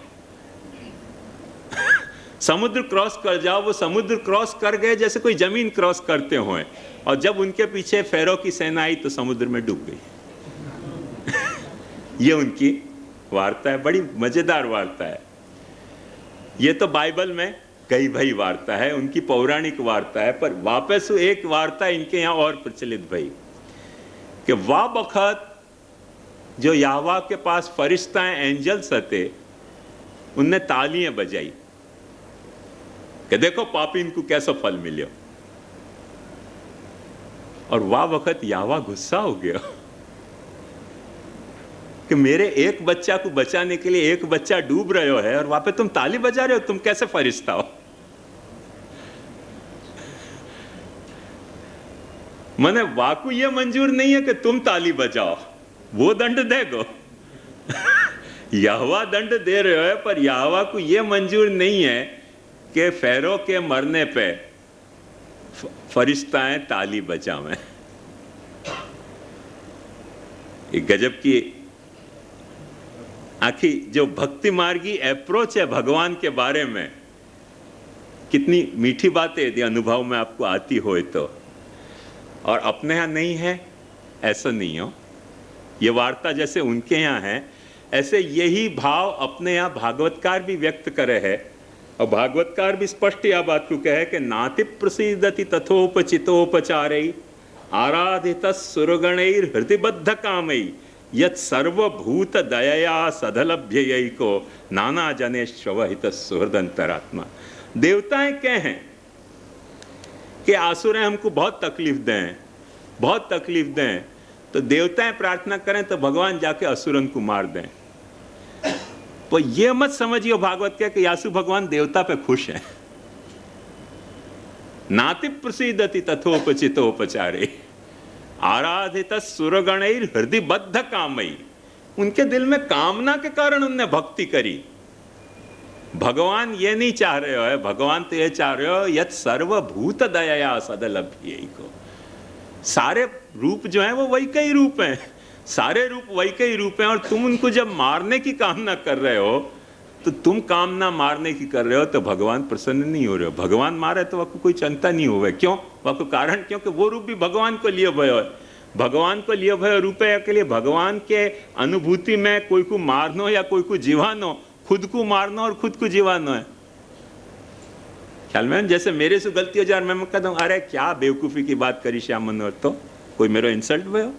समुद्र क्रॉस कर जाओ। वो समुद्र क्रॉस कर गए जैसे कोई जमीन क्रॉस करते हुए, और जब उनके पीछे फेरो की सेना आई तो समुद्र में डूब गई। ये उनकी वार्ता है, बड़ी मजेदार वार्ता है। ये तो बाइबल में कई भाई वार्ता है, उनकी पौराणिक वार्ता है, पर वापस एक वार्ता इनके यहां और प्रचलित भाई कि वह वक्त जो यावा के पास फरिश्ताएं एंजल्स थे, उनने तालियां बजाई कि देखो पापी इनको कैसा फल मिले। और वह वक्त यावा गुस्सा हो गया कि मेरे एक बच्चा को बचाने के लिए एक बच्चा डूब रहे हो है और वहां पे तुम ताली बजा रहे हो, तुम कैसे फरिश्ता हो। मने वाकु ये मंजूर नहीं है कि तुम ताली बजाओ, वो दंड देगो। यहोवा दंड दे रहे हो, पर यहोवा को ये मंजूर नहीं है कि फेरो के मरने पे फरिश्ताएं ताली बजावें। एक गजब की आखिर जो भक्ति मार्गी अप्रोच है भगवान के बारे में, कितनी मीठी बातें यदि अनुभव में आपको आती हो तो, और अपने यहां नहीं है ऐसा नहीं हो। ये वार्ता जैसे उनके यहां है, ऐसे यही भाव अपने यहां भागवतकार भी व्यक्त करे है। और भागवतकार भी स्पष्ट यह बात को कहे कि नाति प्रसिद्धति तथोपचितोपचारै आराधित सुरगणैर हृदयबद्ध कामई यत सर्वभूत दयया सदलभ्ययैको नाना जने श्रवहित सुहृदंतरात्मा। देवताएं कह हैं कि आसुरें हमको बहुत तकलीफ दें, बहुत तकलीफ दें, तो देवताएं प्रार्थना करें तो भगवान जाके असुरन को मार दें। तो ये मत समझिए भागवत के कि यासु भगवान देवता पे खुश हैं। नाति प्रसिद्धति तथोपचितोपचारे आराधित सुरगणैर हृदयबद्ध कामई। उनके दिल में कामना के कारण उनने भक्ति करी। भगवान ये नहीं चाह रहे हो है, भगवान तो ये चाह रहे हो यत सर्वभूत दया सदलभ्यैको। सारे रूप जो है वो वही के ही रूप हैं, सारे रूप वही के ही रूप हैं, और तुम उनको जब मारने की कामना कर रहे हो तो तुम कामना मारने की कर रहे हो तो भगवान प्रसन्न नहीं हो रहे हो। भगवान मारे तो वह कोई चिंता नहीं हुए, क्यों? वह को कारण क्योंकि वो रूप भी भगवान को लिए भय है, भगवान को लिए भय रूप है के लिए भगवान के अनुभूति में कोई को मारनो या कोई को जीवानो, खुद को मारना और खुद को जीवाना है। ख्याल में जैसे मेरे से गलती हो जाए, मैं कहता हूं अरे क्या बेवकूफी की बात करी श्याम मनोहर, तो कोई मेरा इंसल्ट भयो।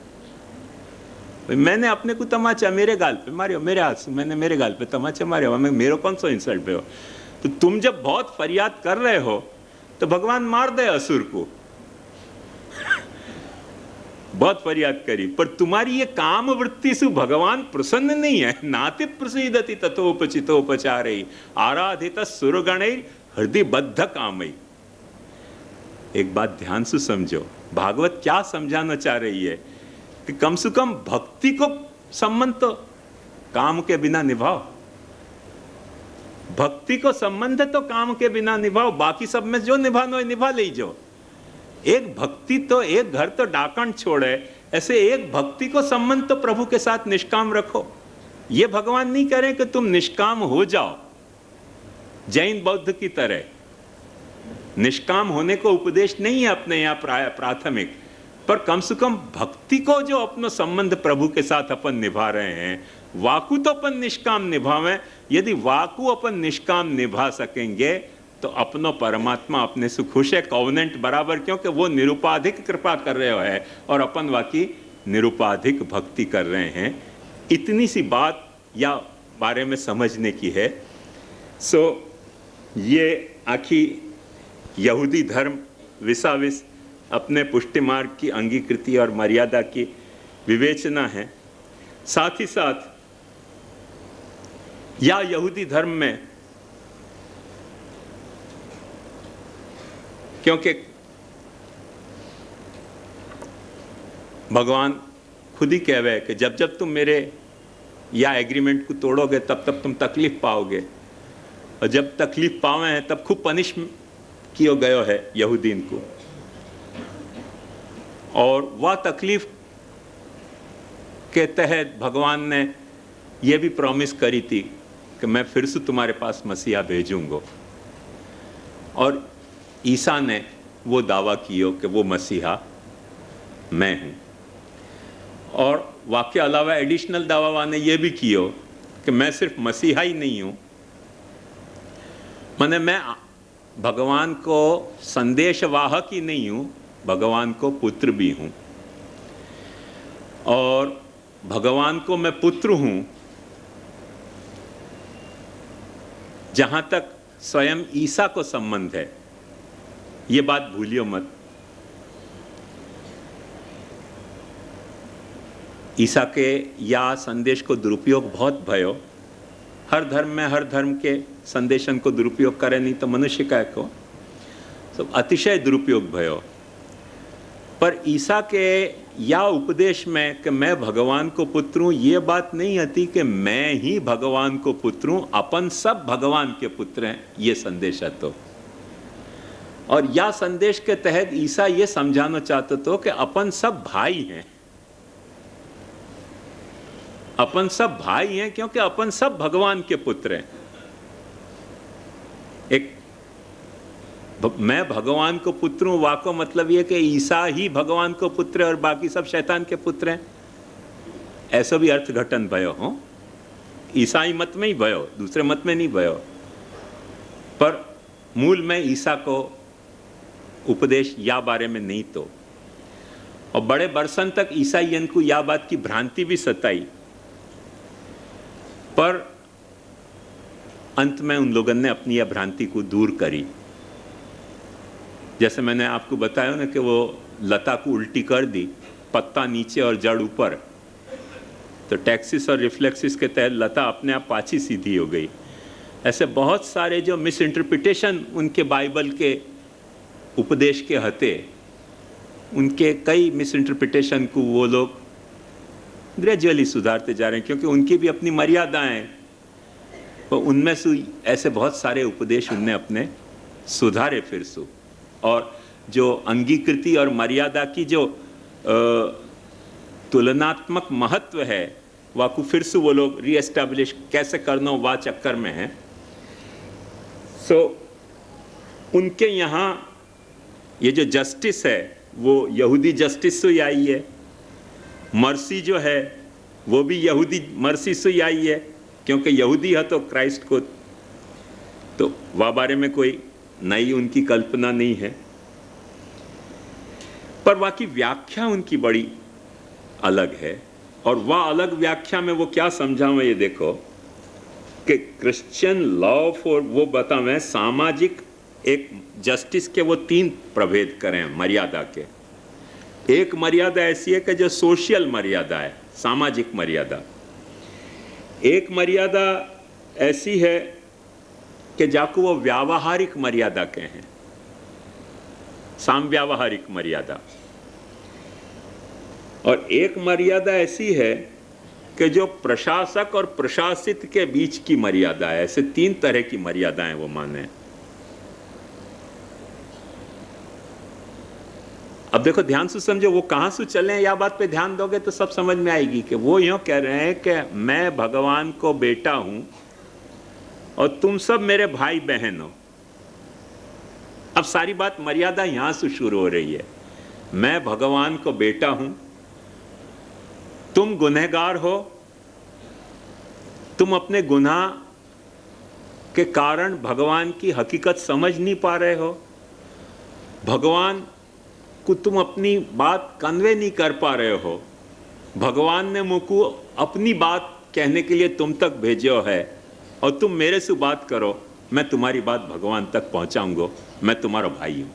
मैंने अपने को तमाचा मेरे गाल पे मारियो, मेरे हाथ से मैंने मेरे गाल पे तमाचा मारियो, मैं मेरे कौन सा इंसल्ट भयो। तो तुम जब बहुत फरियाद कर रहे हो तो भगवान मार दे असुर को। बहुत फरियाद करी, पर तुम्हारी ये काम वृत्ति से भगवान प्रसन्न नहीं है। नाति प्रसिद्धति तथोपचितोपचारै आराधित सुरगणैर हृदयबद्ध कामई। एक बात ध्यान से समझो, भागवत क्या समझाना चाह रही है कि कम से कम भक्ति को संबंध तो काम के बिना निभाओ, भक्ति को संबंध तो काम के बिना निभाओ, बाकी सब में जो निभाना है निभा लीजो। एक भक्ति तो एक घर तो डाकण छोड़े, ऐसे एक भक्ति को संबंध तो प्रभु के साथ निष्काम रखो। ये भगवान नहीं करें कि तुम निष्काम हो जाओ जैन बौद्ध की तरह। निष्काम होने को उपदेश नहीं है अपने यहाँ प्राथमिक, पर कम से कम भक्ति को जो अपना संबंध प्रभु के साथ अपन निभा रहे हैं, वाकु तो अपन निष्काम निभावें। यदि वाकु अपन निष्काम निभा सकेंगे तो अपनो परमात्मा अपने से खुश है, कॉवेनेंट बराबर, क्योंकि वो निरुपाधिक कृपा कर रहे हो और अपन वाकी निरुपाधिक भक्ति कर रहे हैं। इतनी सी बात या बारे में समझने की है। सो ये आखिर यहूदी धर्म विसाविस अपने पुष्टि मार्ग की अंगीकृति और मर्यादा की विवेचना है। साथ ही साथ या यहूदी धर्म में, क्योंकि भगवान खुद ही कहवे कि जब जब तुम मेरे या एग्रीमेंट को तोड़ोगे तब तब तुम तकलीफ पाओगे, और जब तकलीफ पावे हैं तब खूब पनिश किया गयो है यहूदीन को। और वह तकलीफ के तहत भगवान ने यह भी प्रॉमिस करी थी कि मैं फिर से तुम्हारे पास मसीहा भेजूंगा, और ईसा ने वो दावा किया कि वो मसीहा मैं हूं। और वाक्य अलावा एडिशनल दावा ने यह भी किया कि मैं सिर्फ मसीहा ही नहीं हूं, माने मैं भगवान को संदेशवाहक ही नहीं हूं, भगवान को पुत्र भी हूं। और भगवान को मैं पुत्र हूं जहां तक स्वयं ईसा को संबंध है, ये बात भूलियो मत। ईसा के या संदेश को दुरुपयोग बहुत भयो, हर धर्म में हर धर्म के संदेशन को दुरुपयोग करे नहीं तो मनुष्य का को तो अतिशय दुरुपयोग भयो। पर ईसा के या उपदेश में कि मैं भगवान को पुत्र हूं, ये बात नहीं आती कि मैं ही भगवान को पुत्र हूं, अपन सब भगवान के पुत्र हैं, ये संदेश है। तो और या संदेश के तहत ईसा ये समझाना चाहते तो कि अपन सब भाई हैं, अपन सब भाई हैं क्योंकि अपन सब भगवान के पुत्र हैं। एक मैं भगवान को पुत्र हूं, वाको मतलब यह कि ईसा ही भगवान को पुत्र है और बाकी सब शैतान के पुत्र हैं, ऐसा भी अर्थघटन भयो हो। ईसाई मत में ही भयो, दूसरे मत में नहीं भयो, पर मूल में ईसा को उपदेश या बारे में नहीं तो। और बड़े बरसन तक ईसाइयन को या बात की भ्रांति भी सताई, पर अंत में उन लोगों ने अपनी यह भ्रांति को दूर करी। जैसे मैंने आपको बताया ना कि वो लता को उल्टी कर दी, पत्ता नीचे और जड़ ऊपर, तो टैक्सिस और रिफ्लेक्सिस के तहत लता अपने आप पाछी सीधी हो गई। ऐसे बहुत सारे जो मिस इंटरप्रिटेशन उनके बाइबल के उपदेश के हते, उनके कई मिस इंटरप्रिटेशन को वो लोग ग्रेजुअली सुधारते जा रहे हैं, क्योंकि उनकी भी अपनी मर्यादाएं हैं। तो उनमें से ऐसे बहुत सारे उपदेश उनने अपने सुधारे फिर से, और जो अंगीकृति और मर्यादा की जो तुलनात्मक महत्व है वह को फिर से वो लोग रीएस्टैब्लिश कैसे करना वह चक्कर में है। सो उनके यहाँ ये जो जस्टिस है वो यहूदी जस्टिस से आई है, मर्सी जो है वो भी यहूदी मर्सी से आई है, क्योंकि यहूदी है तो क्राइस्ट को तो वह बारे में कोई नई उनकी कल्पना नहीं है, पर वह की व्याख्या उनकी बड़ी अलग है। और वह अलग व्याख्या में वो क्या समझावे, ये देखो कि क्रिश्चियन लॉ फॉर वो बतावें सामाजिक एक जस्टिस के वो तीन प्रभेद करें मर्यादा के। एक मर्यादा ऐसी है कि जो सोशल मर्यादा है, सामाजिक मर्यादा। एक मर्यादा ऐसी है कि जाको वो व्यावहारिक मर्यादा के हैं, सामव्यावहारिक मर्यादा। और एक मर्यादा ऐसी है कि जो प्रशासक और प्रशासित के बीच की मर्यादा है। ऐसे तीन तरह की मर्यादाएं वो माने। अब देखो ध्यान से समझो वो कहां से चले हैं, या बात पे ध्यान दोगे तो सब समझ में आएगी कि वो यूं कह रहे हैं कि मैं भगवान को बेटा हूं और तुम सब मेरे भाई बहन हो। अब सारी बात मर्यादा यहां से शुरू हो रही है। मैं भगवान को बेटा हूं, तुम गुनहगार हो, तुम अपने गुनाह के कारण भगवान की हकीकत समझ नहीं पा रहे हो, भगवान को तुम अपनी बात कन्वे नहीं कर पा रहे हो, भगवान ने मुझको अपनी बात कहने के लिए तुम तक भेजो है और तुम मेरे से बात करो, मैं तुम्हारी बात भगवान तक पहुंचाऊंगा, मैं तुम्हारा भाई हूं।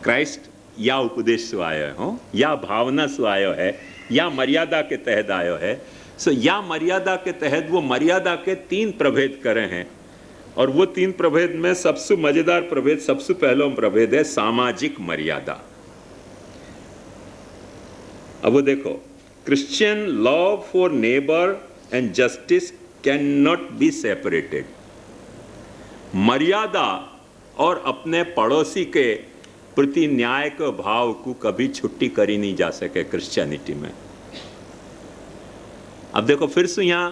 क्राइस्ट या उपदेश से आयो हो, या भावना से आयो है, या मर्यादा के तहत आयो है। सो या मर्यादा के तहत वो मर्यादा के तीन प्रभेद करे हैं, और वो तीन प्रभेद में सबसे मजेदार प्रभेद, सबसे पहला प्रभेद है सामाजिक मर्यादा। अब वो देखो Christian love for neighbor and justice cannot be separated. मर्यादा और अपने पड़ोसी के प्रति न्याय के भाव को कभी छुट्टी करी नहीं जा सके क्रिश्चियनिटी में। अब देखो फिर से यहां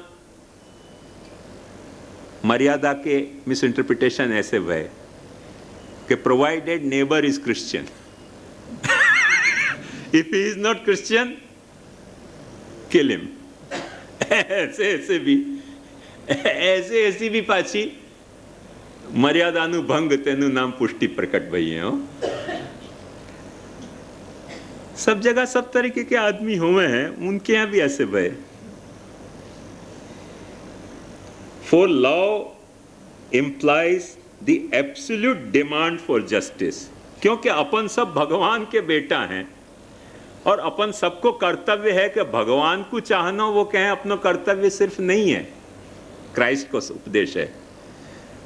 मर्यादा के मिस इंटरप्रिटेशन ऐसे हुए कि provided neighbour is Christian, if he is not Christian kill him. ऐसे भी पाछी मर्यादानु भंग तेनु नाम पुष्टि प्रकट भई है। सब जगह सब तरीके के आदमी हुए हैं, उनके यहां भी ऐसे भय। For law implies the absolute demand for justice, क्योंकि अपन सब भगवान के बेटा हैं और अपन सबको कर्तव्य है कि भगवान को चाहना, वो कहें अपना कर्तव्य सिर्फ नहीं है, क्राइस्ट को उपदेश है।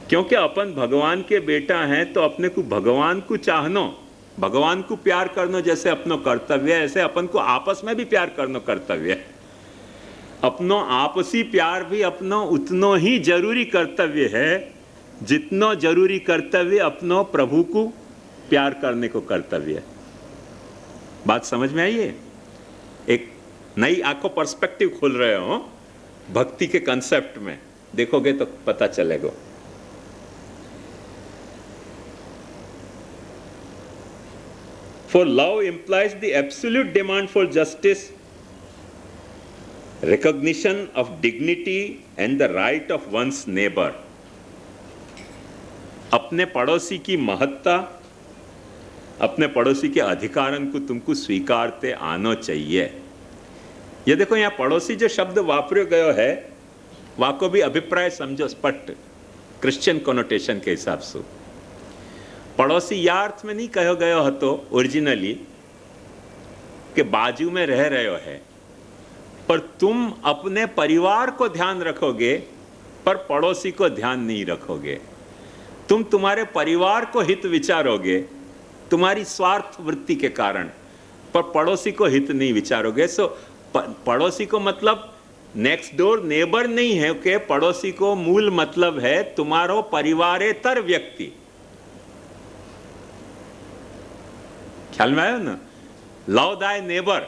क्योंकि अपन भगवान के बेटा हैं तो अपने को भगवान को चाहना, भगवान को प्यार करना जैसे अपना कर्तव्य है, ऐसे अपन को आपस में भी प्यार करना कर्तव्य है। अपनो आपसी प्यार भी अपनो उतना ही जरूरी कर्तव्य है जितना जरूरी कर्तव्य अपनो प्रभु को प्यार करने को कर्तव्य है। बात समझ में आई है? एक नई आंखों पर्सपेक्टिव खोल रहे हो भक्ति के कंसेप्ट में, देखोगे तो पता चलेगा। For love implies the absolute demand for justice, recognition of dignity and the right of one's neighbor. अपने पड़ोसी की महत्ता, अपने पड़ोसी के अधिकारन को तुमको स्वीकारते आना चाहिए। ये देखो यहाँ पड़ोसी जो शब्द वापरे गयो है, वहाँ को भी अभिप्राय समझो स्पष्ट क्रिश्चियन कोनोटेशन के हिसाब से। पड़ोसी या अर्थ में नहीं कहो गयो हतो ओरिजिनली कि बाजू में रह रहे है, पर तुम अपने परिवार को ध्यान रखोगे पर पड़ोसी को ध्यान नहीं रखोगे। तुम तुम्हारे परिवार को हित विचारोगे तुम्हारी स्वार्थ वृत्ति के कारण, पर पड़ोसी को हित नहीं विचारोगे। सो पड़ोसी को मतलब नेक्स्ट डोर नेबर नहीं है कि पड़ोसी को मूल मतलब है तुम्हारो परिवारेतर व्यक्ति। ख्याल में आयो ना? लव दाय नेबर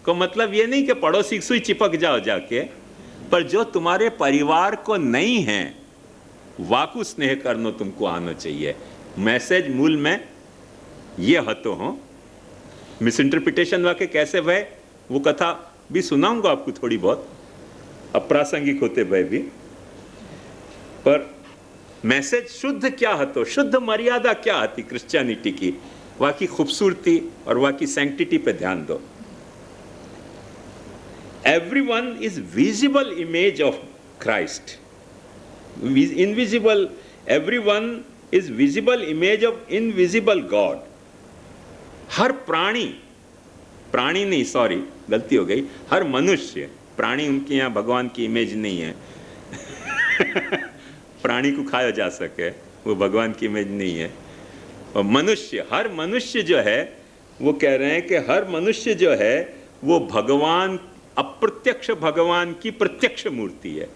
को मतलब ये नहीं कि पड़ोसी से चिपक जाओ जाके, पर जो तुम्हारे परिवार को नहीं है वाकु स्नेह करना तुमको आना चाहिए। मैसेज मूल में ये हतो हो। मिस इंटरप्रिटेशन वाके कैसे भय वो कथा भी सुनाऊंगा आपको थोड़ी बहुत, अप्रासंगिक होते भय भी, पर मैसेज शुद्ध क्या हतो, शुद्ध मर्यादा क्या आती क्रिश्चियनिटी की, वहाँ की खूबसूरती और वहाँ की सैंक्टिटी पे ध्यान दो। Everyone is visible image of Christ. Invisible, everyone is visible image of invisible God. हर प्राणी, प्राणी नहीं सॉरी गलती हो गई, हर मनुष्य, प्राणी उनके यहाँ भगवान की इमेज नहीं है प्राणी को खाया जा सके, वो भगवान की इमेज नहीं है। और मनुष्य, हर मनुष्य जो है वो कह रहे हैं कि हर मनुष्य जो है वो भगवान, अप्रत्यक्ष भगवान की प्रत्यक्ष मूर्ति है।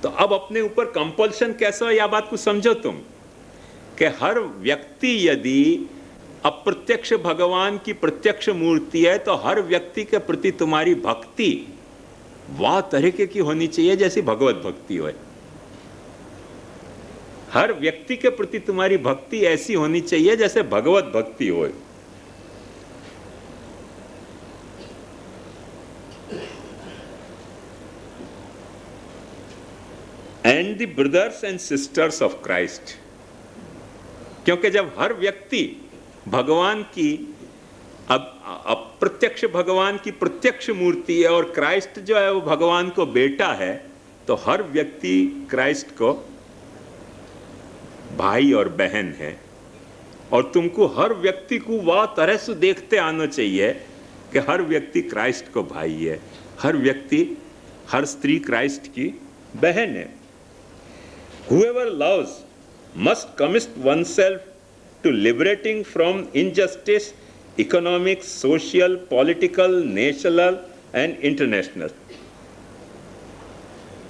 तो अब अपने ऊपर कंपल्शन कैसा है, यह बात को समझो तुम कि हर व्यक्ति यदि अप्रत्यक्ष भगवान की प्रत्यक्ष मूर्ति है तो हर व्यक्ति के प्रति तुम्हारी भक्ति वह तरीके की होनी चाहिए जैसी भगवत भक्ति हो। हर व्यक्ति के प्रति तुम्हारी भक्ति ऐसी होनी चाहिए जैसे भगवत भक्ति हो। And the brothers and sisters of Christ, क्योंकि जब हर व्यक्ति भगवान की अप्रत्यक्ष भगवान की प्रत्यक्ष मूर्ति है और क्राइस्ट जो है वो भगवान को बेटा है, तो हर व्यक्ति क्राइस्ट को भाई और बहन है। और तुमको हर व्यक्ति को वह तरह से देखते आना चाहिए कि हर व्यक्ति क्राइस्ट को भाई है, हर व्यक्ति, हर स्त्री क्राइस्ट की बहन है। Whoever loves must commit oneself to liberating from injustice economic, social, political, national and international.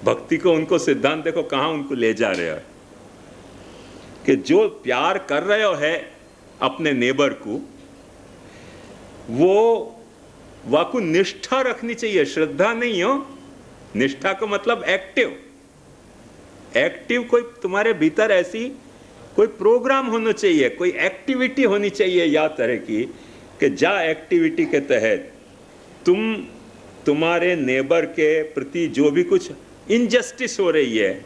भक्ति को उनको सिद्धांत देखो कहां उनको ले जा रहे हो कि जो प्यार कर रहे हो है अपने नेबर को, वो वाकु निष्ठा रखनी चाहिए, श्रद्धा नहीं हो। निष्ठा का मतलब एक्टिव। एक्टिव कोई तुम्हारे भीतर ऐसी कोई प्रोग्राम होना चाहिए, कोई एक्टिविटी होनी चाहिए या तरह की कि जा एक्टिविटी के तहत तुम तुम्हारे नेबर के प्रति जो भी कुछ इनजस्टिस हो रही है,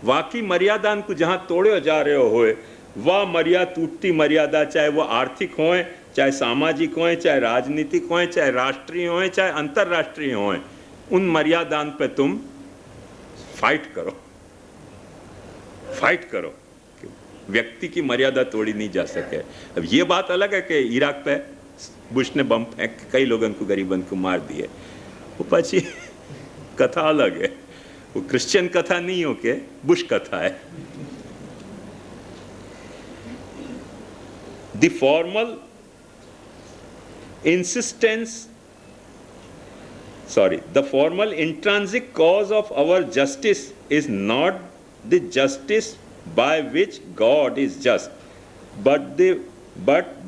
वाकई मर्यादा को जहां तोड़े जा रहे हो, वह मर्यादा, टूटती मर्यादा, चाहे वो आर्थिक होए, चाहे सामाजिक होए, चाहे राजनीतिक होए, चाहे राष्ट्रीय होए, चाहे अंतरराष्ट्रीय होए, उन मर्यादा पे तुम फाइट करो, फाइट करो। व्यक्ति की मर्यादा तोड़ी नहीं जा सके। अब ये बात अलग है कि इराक पे बुश ने बम फेंक के कई लोगों को, गरीबन को मार दिए, वो पची कथा अलग है, वो क्रिश्चियन कथा नहीं हो के बुश कथा है। The formal the formal intrinsic cause of our justice is not the justice by which God is just, but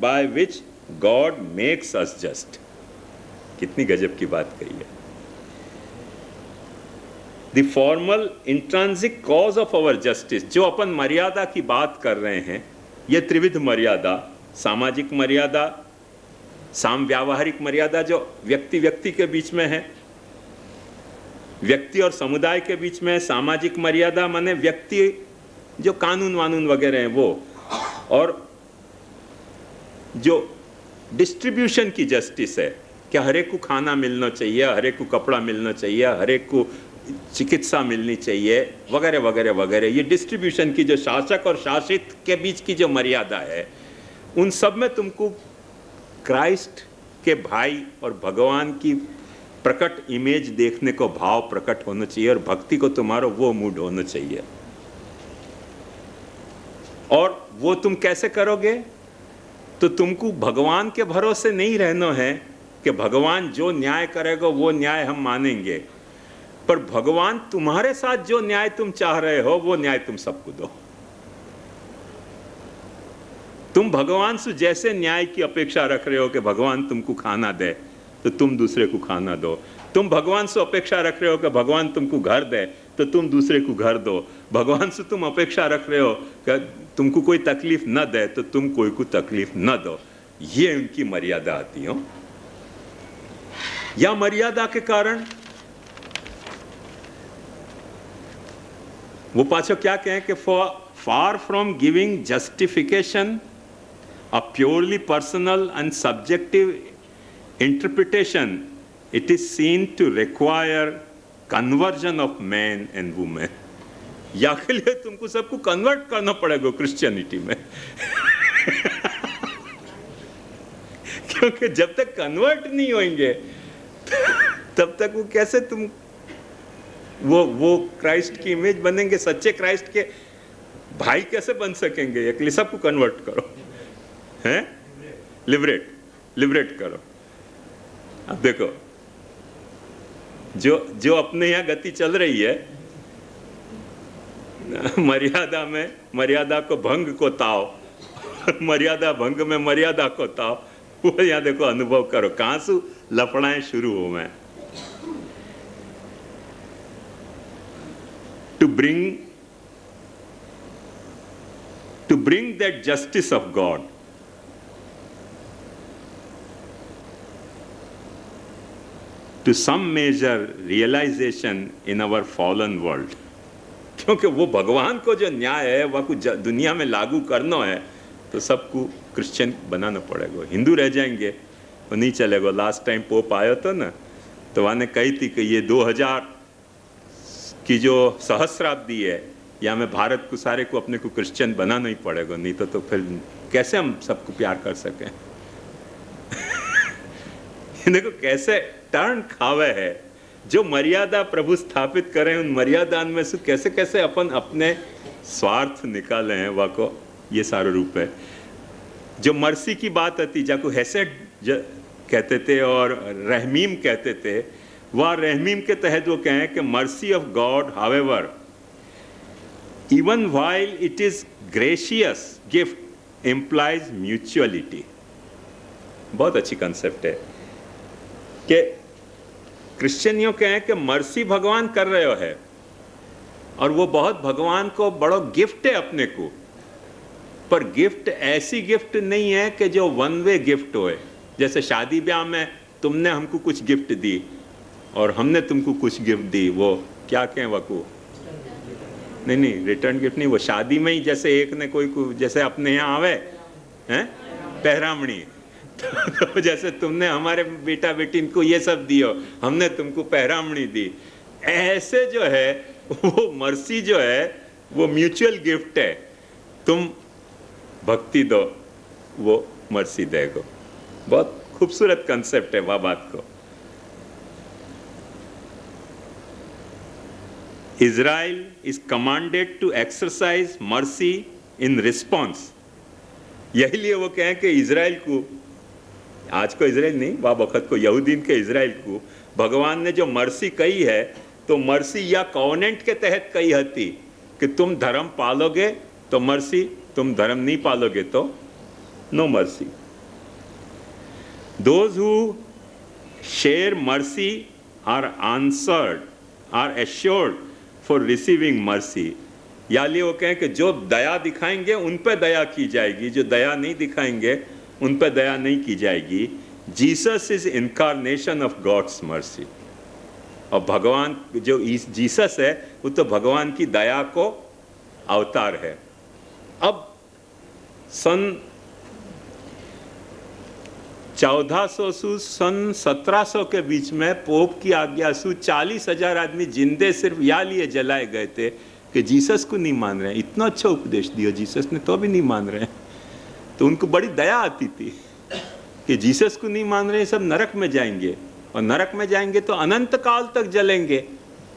by which God makes us just. कितनी गजब की बात कही है। The formal intrinsic cause of our justice, जो अपन मर्यादा की बात कर रहे हैं, ये त्रिविध मर्यादा, सामाजिक मर्यादा, साम व्यावहारिक मर्यादा जो व्यक्ति व्यक्ति के बीच में है, व्यक्ति और समुदाय के बीच में, सामाजिक मर्यादा माने व्यक्ति जो कानून वानून वगैरह हैं वो, और जो डिस्ट्रीब्यूशन की जस्टिस है कि हर एक को खाना मिलना चाहिए, हर एक को कपड़ा मिलना चाहिए, हर एक को चिकित्सा मिलनी चाहिए, वगैरह वगैरह वगैरह। ये डिस्ट्रीब्यूशन की जो शासक और शासित के बीच की जो मर्यादा है, उन सब में तुमको क्राइस्ट के भाई और भगवान की प्रकट इमेज देखने को भाव प्रकट होना चाहिए, और भक्ति को तुम्हारा वो मूड होना चाहिए। और वो तुम कैसे करोगे? तो तुमको भगवान के भरोसे नहीं रहना है कि भगवान जो न्याय करेगा वो न्याय हम मानेंगे, पर भगवान तुम्हारे साथ जो न्याय तुम चाह रहे हो वो न्याय तुम सबको दो। तुम भगवान से जैसे न्याय की अपेक्षा रख रहे हो कि भगवान तुमको खाना दे, तो तुम दूसरे को खाना दो। तुम भगवान से अपेक्षा रख रहे हो कि भगवान तुमको घर दे, तो तुम दूसरे को घर दो। भगवान से तुम अपेक्षा रख रहे हो कि तुमको कोई तकलीफ न दे, तो तुम कोई को तकलीफ न दो। ये उनकी मर्यादा आती हो। या मर्यादा के कारण वो पाछो क्या कहें कि far from giving justification a purely personal and subjective interpretation, it is seen to require conversion of men and women. या के लिए तुमको सबको कन्वर्ट करना पड़ेगा क्रिश्चियनिटी में। क्योंकि जब तक कन्वर्ट नहीं होंगे तब तक वो कैसे तुम वो क्राइस्ट की इमेज बनेंगे, सच्चे क्राइस्ट के भाई कैसे बन सकेंगे? एक लिए सबको कन्वर्ट करो, हैं? लिबरेट करो। अब देखो जो अपने यहाँ गति चल रही है, मर्यादा में मर्यादा को भंग को ताव, मर्यादा भंग में मर्यादा को ताव, वो यहाँ देखो अनुभव करो कहां से लफड़ाएं शुरू हो में। To bring that justice of God, to some measure realization in our fallen world, क्योंकि वो भगवान को जो न्याय है वह को दुनिया में लागू करना है, तो सबको क्रिश्चियन बनाना पड़ेगा। हिंदू रह जाएंगे वो नहीं चलेगा। लास्ट टाइम पोप आया था ना, तो वहाँ ने कही थी कि ये 2000 की जो सहस्राब्दी है, या में भारत को सारे को अपने को क्रिश्चियन बनाना ही पड़ेगा, नहीं तो फिर कैसे हम सबको प्यार कर सकें। देखो कैसे टर्न खावे है। जो मर्यादा प्रभु स्थापित करें, उन मर्यादा में से कैसे कैसे अपन अपने स्वार्थ निकाले हैं, वह को ये सारा रूप है। जो मर्सी की बात आती, जाको हेसेड कहते थे और रहमीम कहते थे, वह रहमीम के तहत वो कहें कि mercy of God however even while it is gracious gift implies mutuality. बहुत अच्छी कंसेप्ट है कि क्रिश्चियनियों कहें कि मर्सी भगवान कर रहे हो है और वो बहुत भगवान को बड़ो गिफ्ट है अपने को, पर गिफ्ट ऐसी गिफ्ट नहीं है कि जो वन वे गिफ्ट होए। जैसे शादी ब्याह में तुमने हमको कुछ गिफ्ट दी और हमने तुमको कुछ गिफ्ट दी, वो क्या कहें वकू, नहीं रिटर्न गिफ्ट नहीं, वो शादी में ही जैसे एक ने कोई जैसे अपने यहाँ आवे हैं पहरामणी, तो जैसे तुमने हमारे बेटा बेटी को ये सब दियो, हमने तुमको पहरामणी दी, ऐसे जो है वो मर्सी जो है वो म्यूचुअल गिफ्ट है। तुम भक्ति दो, वो मर्सी देगो। बहुत खूबसूरत कंसेप्ट है वह बात को। Israel is commanded to exercise mercy in response. यही लिए वो कहें कि इज़राइल को, आज को इज़राइल नहीं, वह वक़्त को यहूदीन के इज़राइल को भगवान ने जो मर्सी कही है, तो मर्सी या कॉवेनेंट के तहत कही हती कि तुम धर्म पालोगे तो मर्सी, तुम धर्म नहीं पालोगे तो no mercy. Those who share mercy are answered, are assured for receiving mercy. या लिए वो कहें कि जो दया दिखाएंगे उन पे दया की जाएगी, जो दया नहीं दिखाएंगे उन पे दया नहीं की जाएगी। Jesus is incarnation of God's mercy. और भगवान जो जीसस है वो तो भगवान की दया को अवतार है। अब सन 1400 से सन 1700 के बीच में पोप की आज्ञा से 40,000 आदमी जिंदे सिर्फ या लिए जलाए गए थे कि जीसस को नहीं मान रहे हैं। इतना अच्छा उपदेश दिया जीसस ने, तो भी नहीं मान रहे हैं। तो उनको बड़ी दया आती थी कि जीसस को नहीं मान रहे, सब नरक में जाएंगे और नरक में जाएंगे तो अनंत काल तक जलेंगे,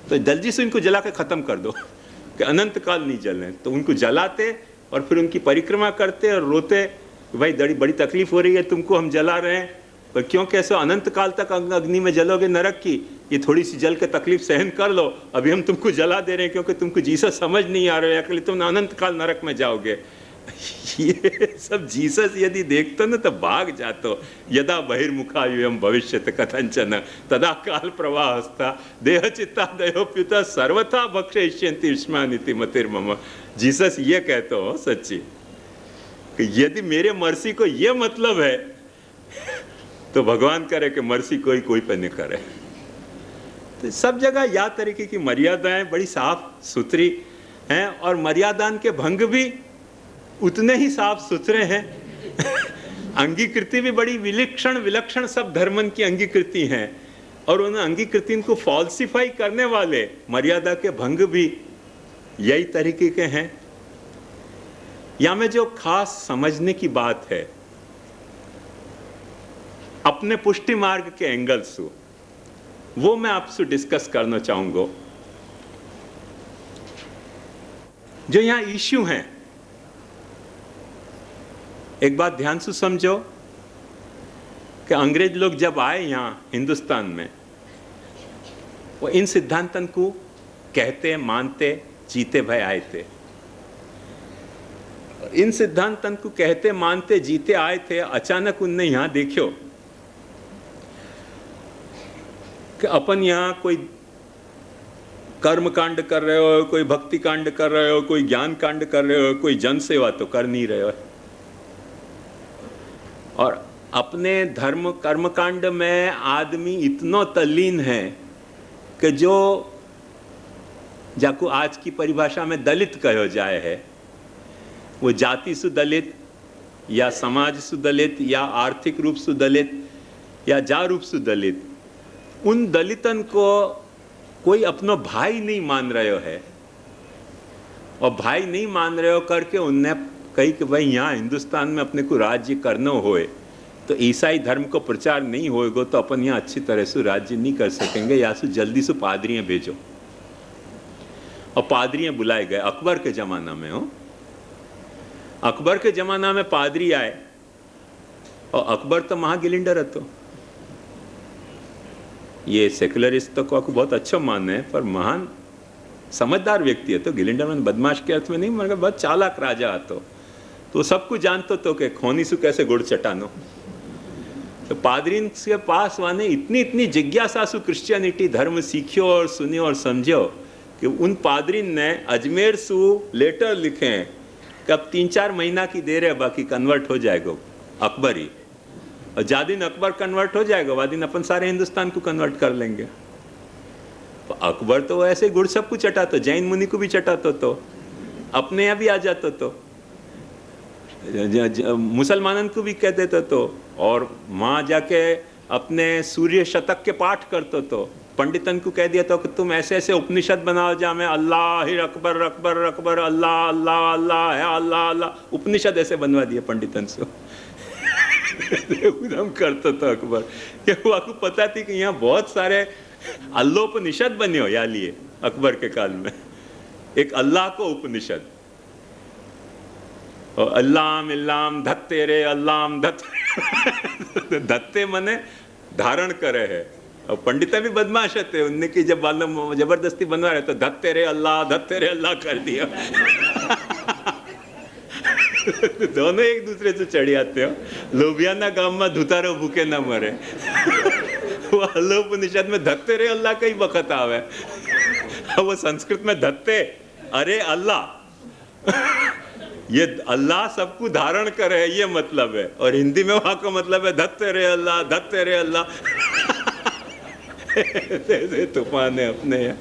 तो जल्दी से इनको जला के ख़त्म कर दो कि अनंत काल नहीं जलें। तो उनको जलाते और फिर उनकी परिक्रमा करते और रोते, भाई बड़ी तकलीफ हो रही है तुमको, हम जला रहे हैं, पर क्यों कैसे अनंत काल तक अग्नि में जलोगे नरक की, ये थोड़ी सी जल के तकलीफ सहन कर लो, अभी हम तुमको जला दे रहे हैं क्योंकि तुमको जीसस समझ नहीं आ रहा है, अकेले तुम अनंत काल नरक में जाओगे। ये सब जीसस यदि देखते ना तो भाग जातो। यदा बहिर्मुखायुयम भविष्यत कथंचन तदा काल प्रवाहस्था देह चित्ता दयोप्युता सर्वथा भक्षयिष्यन्ति युष्मानिति मतिर्मम। जीसस ये कहते हो सच्ची कि यदि मेरे मर्सी को ये मतलब है तो भगवान करे कि मर्सी कोई पे नहीं करे। तो सब जगह या तरीके की मर्यादाएं बड़ी साफ सुथरी हैं और मर्यादान के भंग भी उतने ही साफ सुथरे हैं। अंगीकृति भी बड़ी विलक्षण सब धर्मन की अंगीकृति हैं और उन अंगीकृति को फॉल्सिफाई करने वाले मर्यादा के भंग भी यही तरीके के हैं। या में जो खास समझने की बात है अपने पुष्टि मार्ग के एंगल से, वो मैं आपसे डिस्कस करना चाहूंगा। जो यहां इश्यू हैं, एक बात ध्यान से समझो कि अंग्रेज लोग जब आए यहां हिंदुस्तान में, वो इन सिद्धांतन को कहते मानते जीते भय आए थे। इन सिद्धांतन को कहते मानते जीते आए थे। अचानक उनने यहां देखो कि अपन यहाँ कोई कर्म कांड कर रहे हो, कोई भक्ति कांड कर रहे हो, कोई ज्ञान कांड कर रहे हो, कोई जन सेवा तो कर नहीं रहे हो, और अपने धर्म कर्म कांड में आदमी इतना तल्लीन है कि जो जाको आज की परिभाषा में दलित कहो जाए है, वो जाति से दलित या समाज से दलित या आर्थिक रूप से दलित या जा रूप से दलित, उन दलितन को कोई अपना भाई नहीं मान रहे हो है। और भाई नहीं मान रहे हो करके उनने कही कि भाई यहाँ हिंदुस्तान में अपने को राज्य करना होए तो ईसाई धर्म को प्रचार नहीं होएगा तो अपन यहाँ अच्छी तरह से राज्य नहीं कर सकेंगे, या से जल्दी से पादरियाँ भेजो। और पादरियाँ बुलाए गए अकबर के ज़माना में। हो, अकबर के ज़माना में पादरी आए और अकबर तो महागिलिंडर है, तो ये सेक्युलरिस्ट तो को बहुत अच्छा मानना है, पर महान समझदार व्यक्ति है तो गिलिंडर में बदमाश के अर्थ में नहीं, मगर बहुत चालाक राजा હતો तो सब कुछ जानतो तो कि खोनी सु कैसे गुड़ चटानो। तो पादरीन के पास वाने इतनी जिज्ञासा सु क्रिश्चियनिटी धर्म सीखियो और सुनियो और समझो कि उन पादरीन ने अजमेर सु लेटर लिखे हैं कि अब 3-4 महीना की देर है, बाकी कन्वर्ट हो जाएगा अकबर ही, और जा दिन अकबर कन्वर्ट हो जाएगा वह दिन अपन सारे हिंदुस्तान को कन्वर्ट कर लेंगे। तो अकबर तो ऐसे गुड़ सब कुछ चटाता, जैन मुनि को भी चटाता, तो अपने यहाँ भी आ जाता, तो मुसलमानों को भी कह देता, तो और वहाँ जाके अपने सूर्य शतक के पाठ करते, तो पंडितन को कह दिया था कि तुम ऐसे ऐसे उपनिषद बनाओ जा में अल्लाह ही अकबर अकबर अकबर अल्लाह अल्लाह अल्लाह है अल्लाह अल्लाह, उपनिषद ऐसे बनवा दिए पंडितन से। एकदम करता था अकबर, क्या वो आपको पता थी कि यहाँ बहुत सारे अल्लोपनिषद बने हो या लिए अकबर के काल में, एक अल्लाह को उपनिषद, और अल्लाम इल्लाम धत्ते रे अल्लाम धत्ते धत्ते मने धारण करे है, और पंडित भी बदमाश थे, उनने की जब मालूम जबरदस्ती बनवा रहे तो धत्ते रे अल्लाह कर दिया। दोनों एक दूसरे से चढ़ी आते हो, लोभियाना गांव में धुतारो भूखे ना मरे। वो अल्लोपनिषद में धत्ते रे अल्लाह का ही वक्त आवे, वो संस्कृत में धत्ते अरे अल्लाह, ये अल्लाह सबको धारण करे ये मतलब है, और हिंदी में वहां का मतलब है धत्ते रे अल्लाह धत्ते रे अल्लाह। तूफान है अपने यहाँ,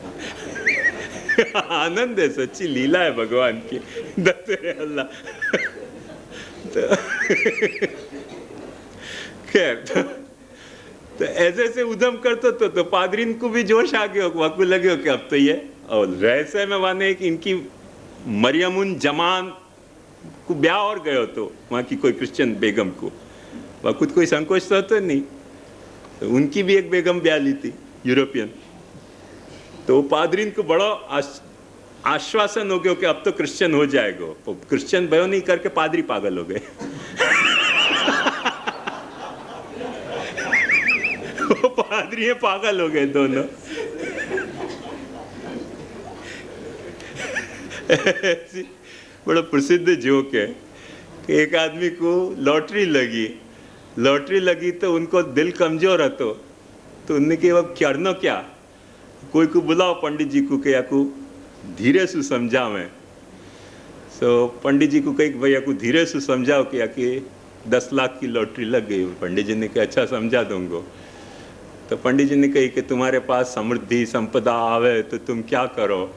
आनंद है, सच्ची लीला है भगवान की, धत्ते रे अल्लाह। खैर तो ऐसे ऐसे उधम करते तो पादरीन को भी जोश आ गया, वाकू लगे कि अब तो ये, और रहस्य में वाने एक इनकी मरियमुन जमान को ब्याह और गए तो वहाँ की कोई क्रिश्चियन बेगम को, वह खुद कोई संकोच तो नहीं, तो उनकी भी एक बेगम ब्याह ली थी यूरोपियन, तो पादरीन को बड़ा आश्वासन हो गया कि अब तो क्रिश्चियन हो जाएगा, तो क्रिश्चियन भयो नहीं करके पादरी पागल हो गए। वो पादरी पागल हो गए दोनों। बड़ा प्रसिद्ध जोक है कि एक आदमी को लॉटरी लगी तो उनको दिल कमजोर है, तो उनने कि अब करना क्या, कोई को बुलाओ पंडित जी को कि याकू धीरे से समझावे। तो पंडित जी को कही भैया को धीरे से समझाओ कि याकि 10 लाख की लॉटरी लग गई। पंडित जी ने कहा अच्छा समझा दूंगा। तो पंडित जी ने कही कि तुम्हारे पास समृद्धि संपदा आवे तो तुम क्या करो,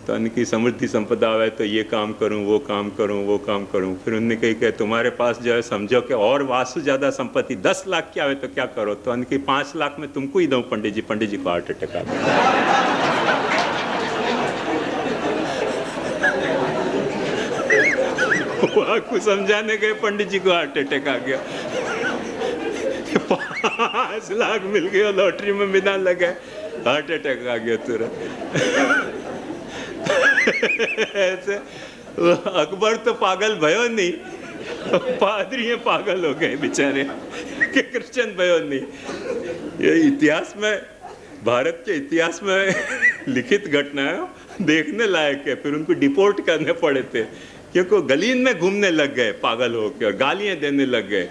तो उनकी समृद्धि संपदा आवे तो ये काम करूं वो काम करूं। फिर उन्होंने कही कि तुम्हारे पास जो है समझो कि और वासु ज़्यादा संपत्ति 10 लाख की आवे तो क्या करो, तो उनकी 5 लाख में तुमको ही दूं पंडित जी को हार्ट अटैक आ गया। आपको समझाने गए पंडित जी को हार्ट अटैक आ गया। 5 लाख मिल गए लॉटरी में बिना लगे, हार्ट अटैक आ गया तुरंत। ऐसे अकबर तो पागल भयो नहीं, पादरी पागल हो गए बेचारे कि क्रिश्चियन भयो नहीं। ये इतिहास में, भारत के इतिहास में लिखित घटना है, देखने लायक है। फिर उनको डिपोर्ट करने पड़े थे क्योंकि गलीन में घूमने लग गए पागल होकर, गालियां देने लग गए।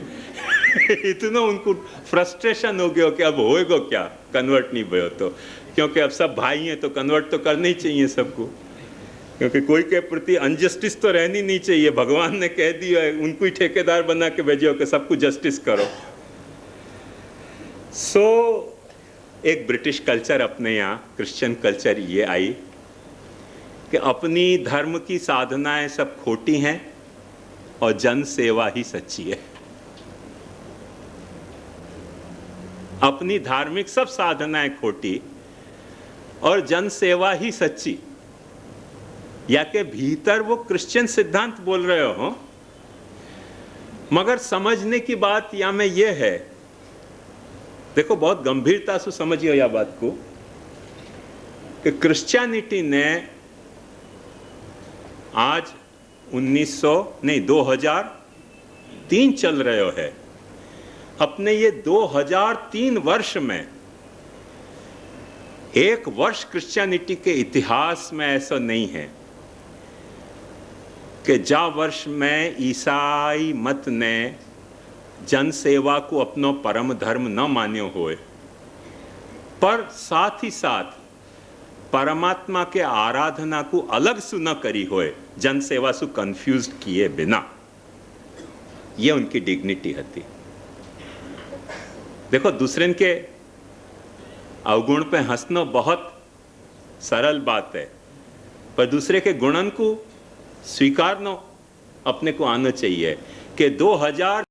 इतना उनको फ्रस्ट्रेशन हो गया कि अब होएगा क्या, कन्वर्ट नहीं भयो तो, क्योंकि अब सब भाई हैं तो कन्वर्ट तो करना ही चाहिए सबको, क्योंकि कोई के प्रति अनजस्टिस तो रहनी नहीं चाहिए। भगवान ने कह दिया है, उनको ही ठेकेदार बना के भेजो कि सबको जस्टिस करो। एक ब्रिटिश कल्चर अपने यहाँ, क्रिश्चियन कल्चर ये आई कि अपनी धर्म की साधनाएं सब खोटी हैं और जन सेवा ही सच्ची है। अपनी धार्मिक सब साधनाएं खोटी और जन सेवा ही सच्ची। या के भीतर वो क्रिश्चियन सिद्धांत बोल रहे हो, मगर समझने की बात या में ये है, देखो बहुत गंभीरता से समझिए यह बात को कि क्रिश्चियनिटी ने आज 2003 चल रहे हो है, अपने ये 2003 वर्ष में, एक वर्ष क्रिश्चियनिटी के इतिहास में ऐसा नहीं है कि जा वर्ष में ईसाई मत ने जन सेवा को अपनो परम धर्म न मान्यो होए, पर साथ ही साथ परमात्मा के आराधना को अलग सु न करी होए, जन सेवा सु कंफ्यूज किए बिना। ये उनकी डिग्निटी हती। देखो, दूसरे के अवगुण पे हंसना बहुत सरल बात है, पर दूसरे के गुणन को स्वीकारना अपने को आना चाहिए कि 2000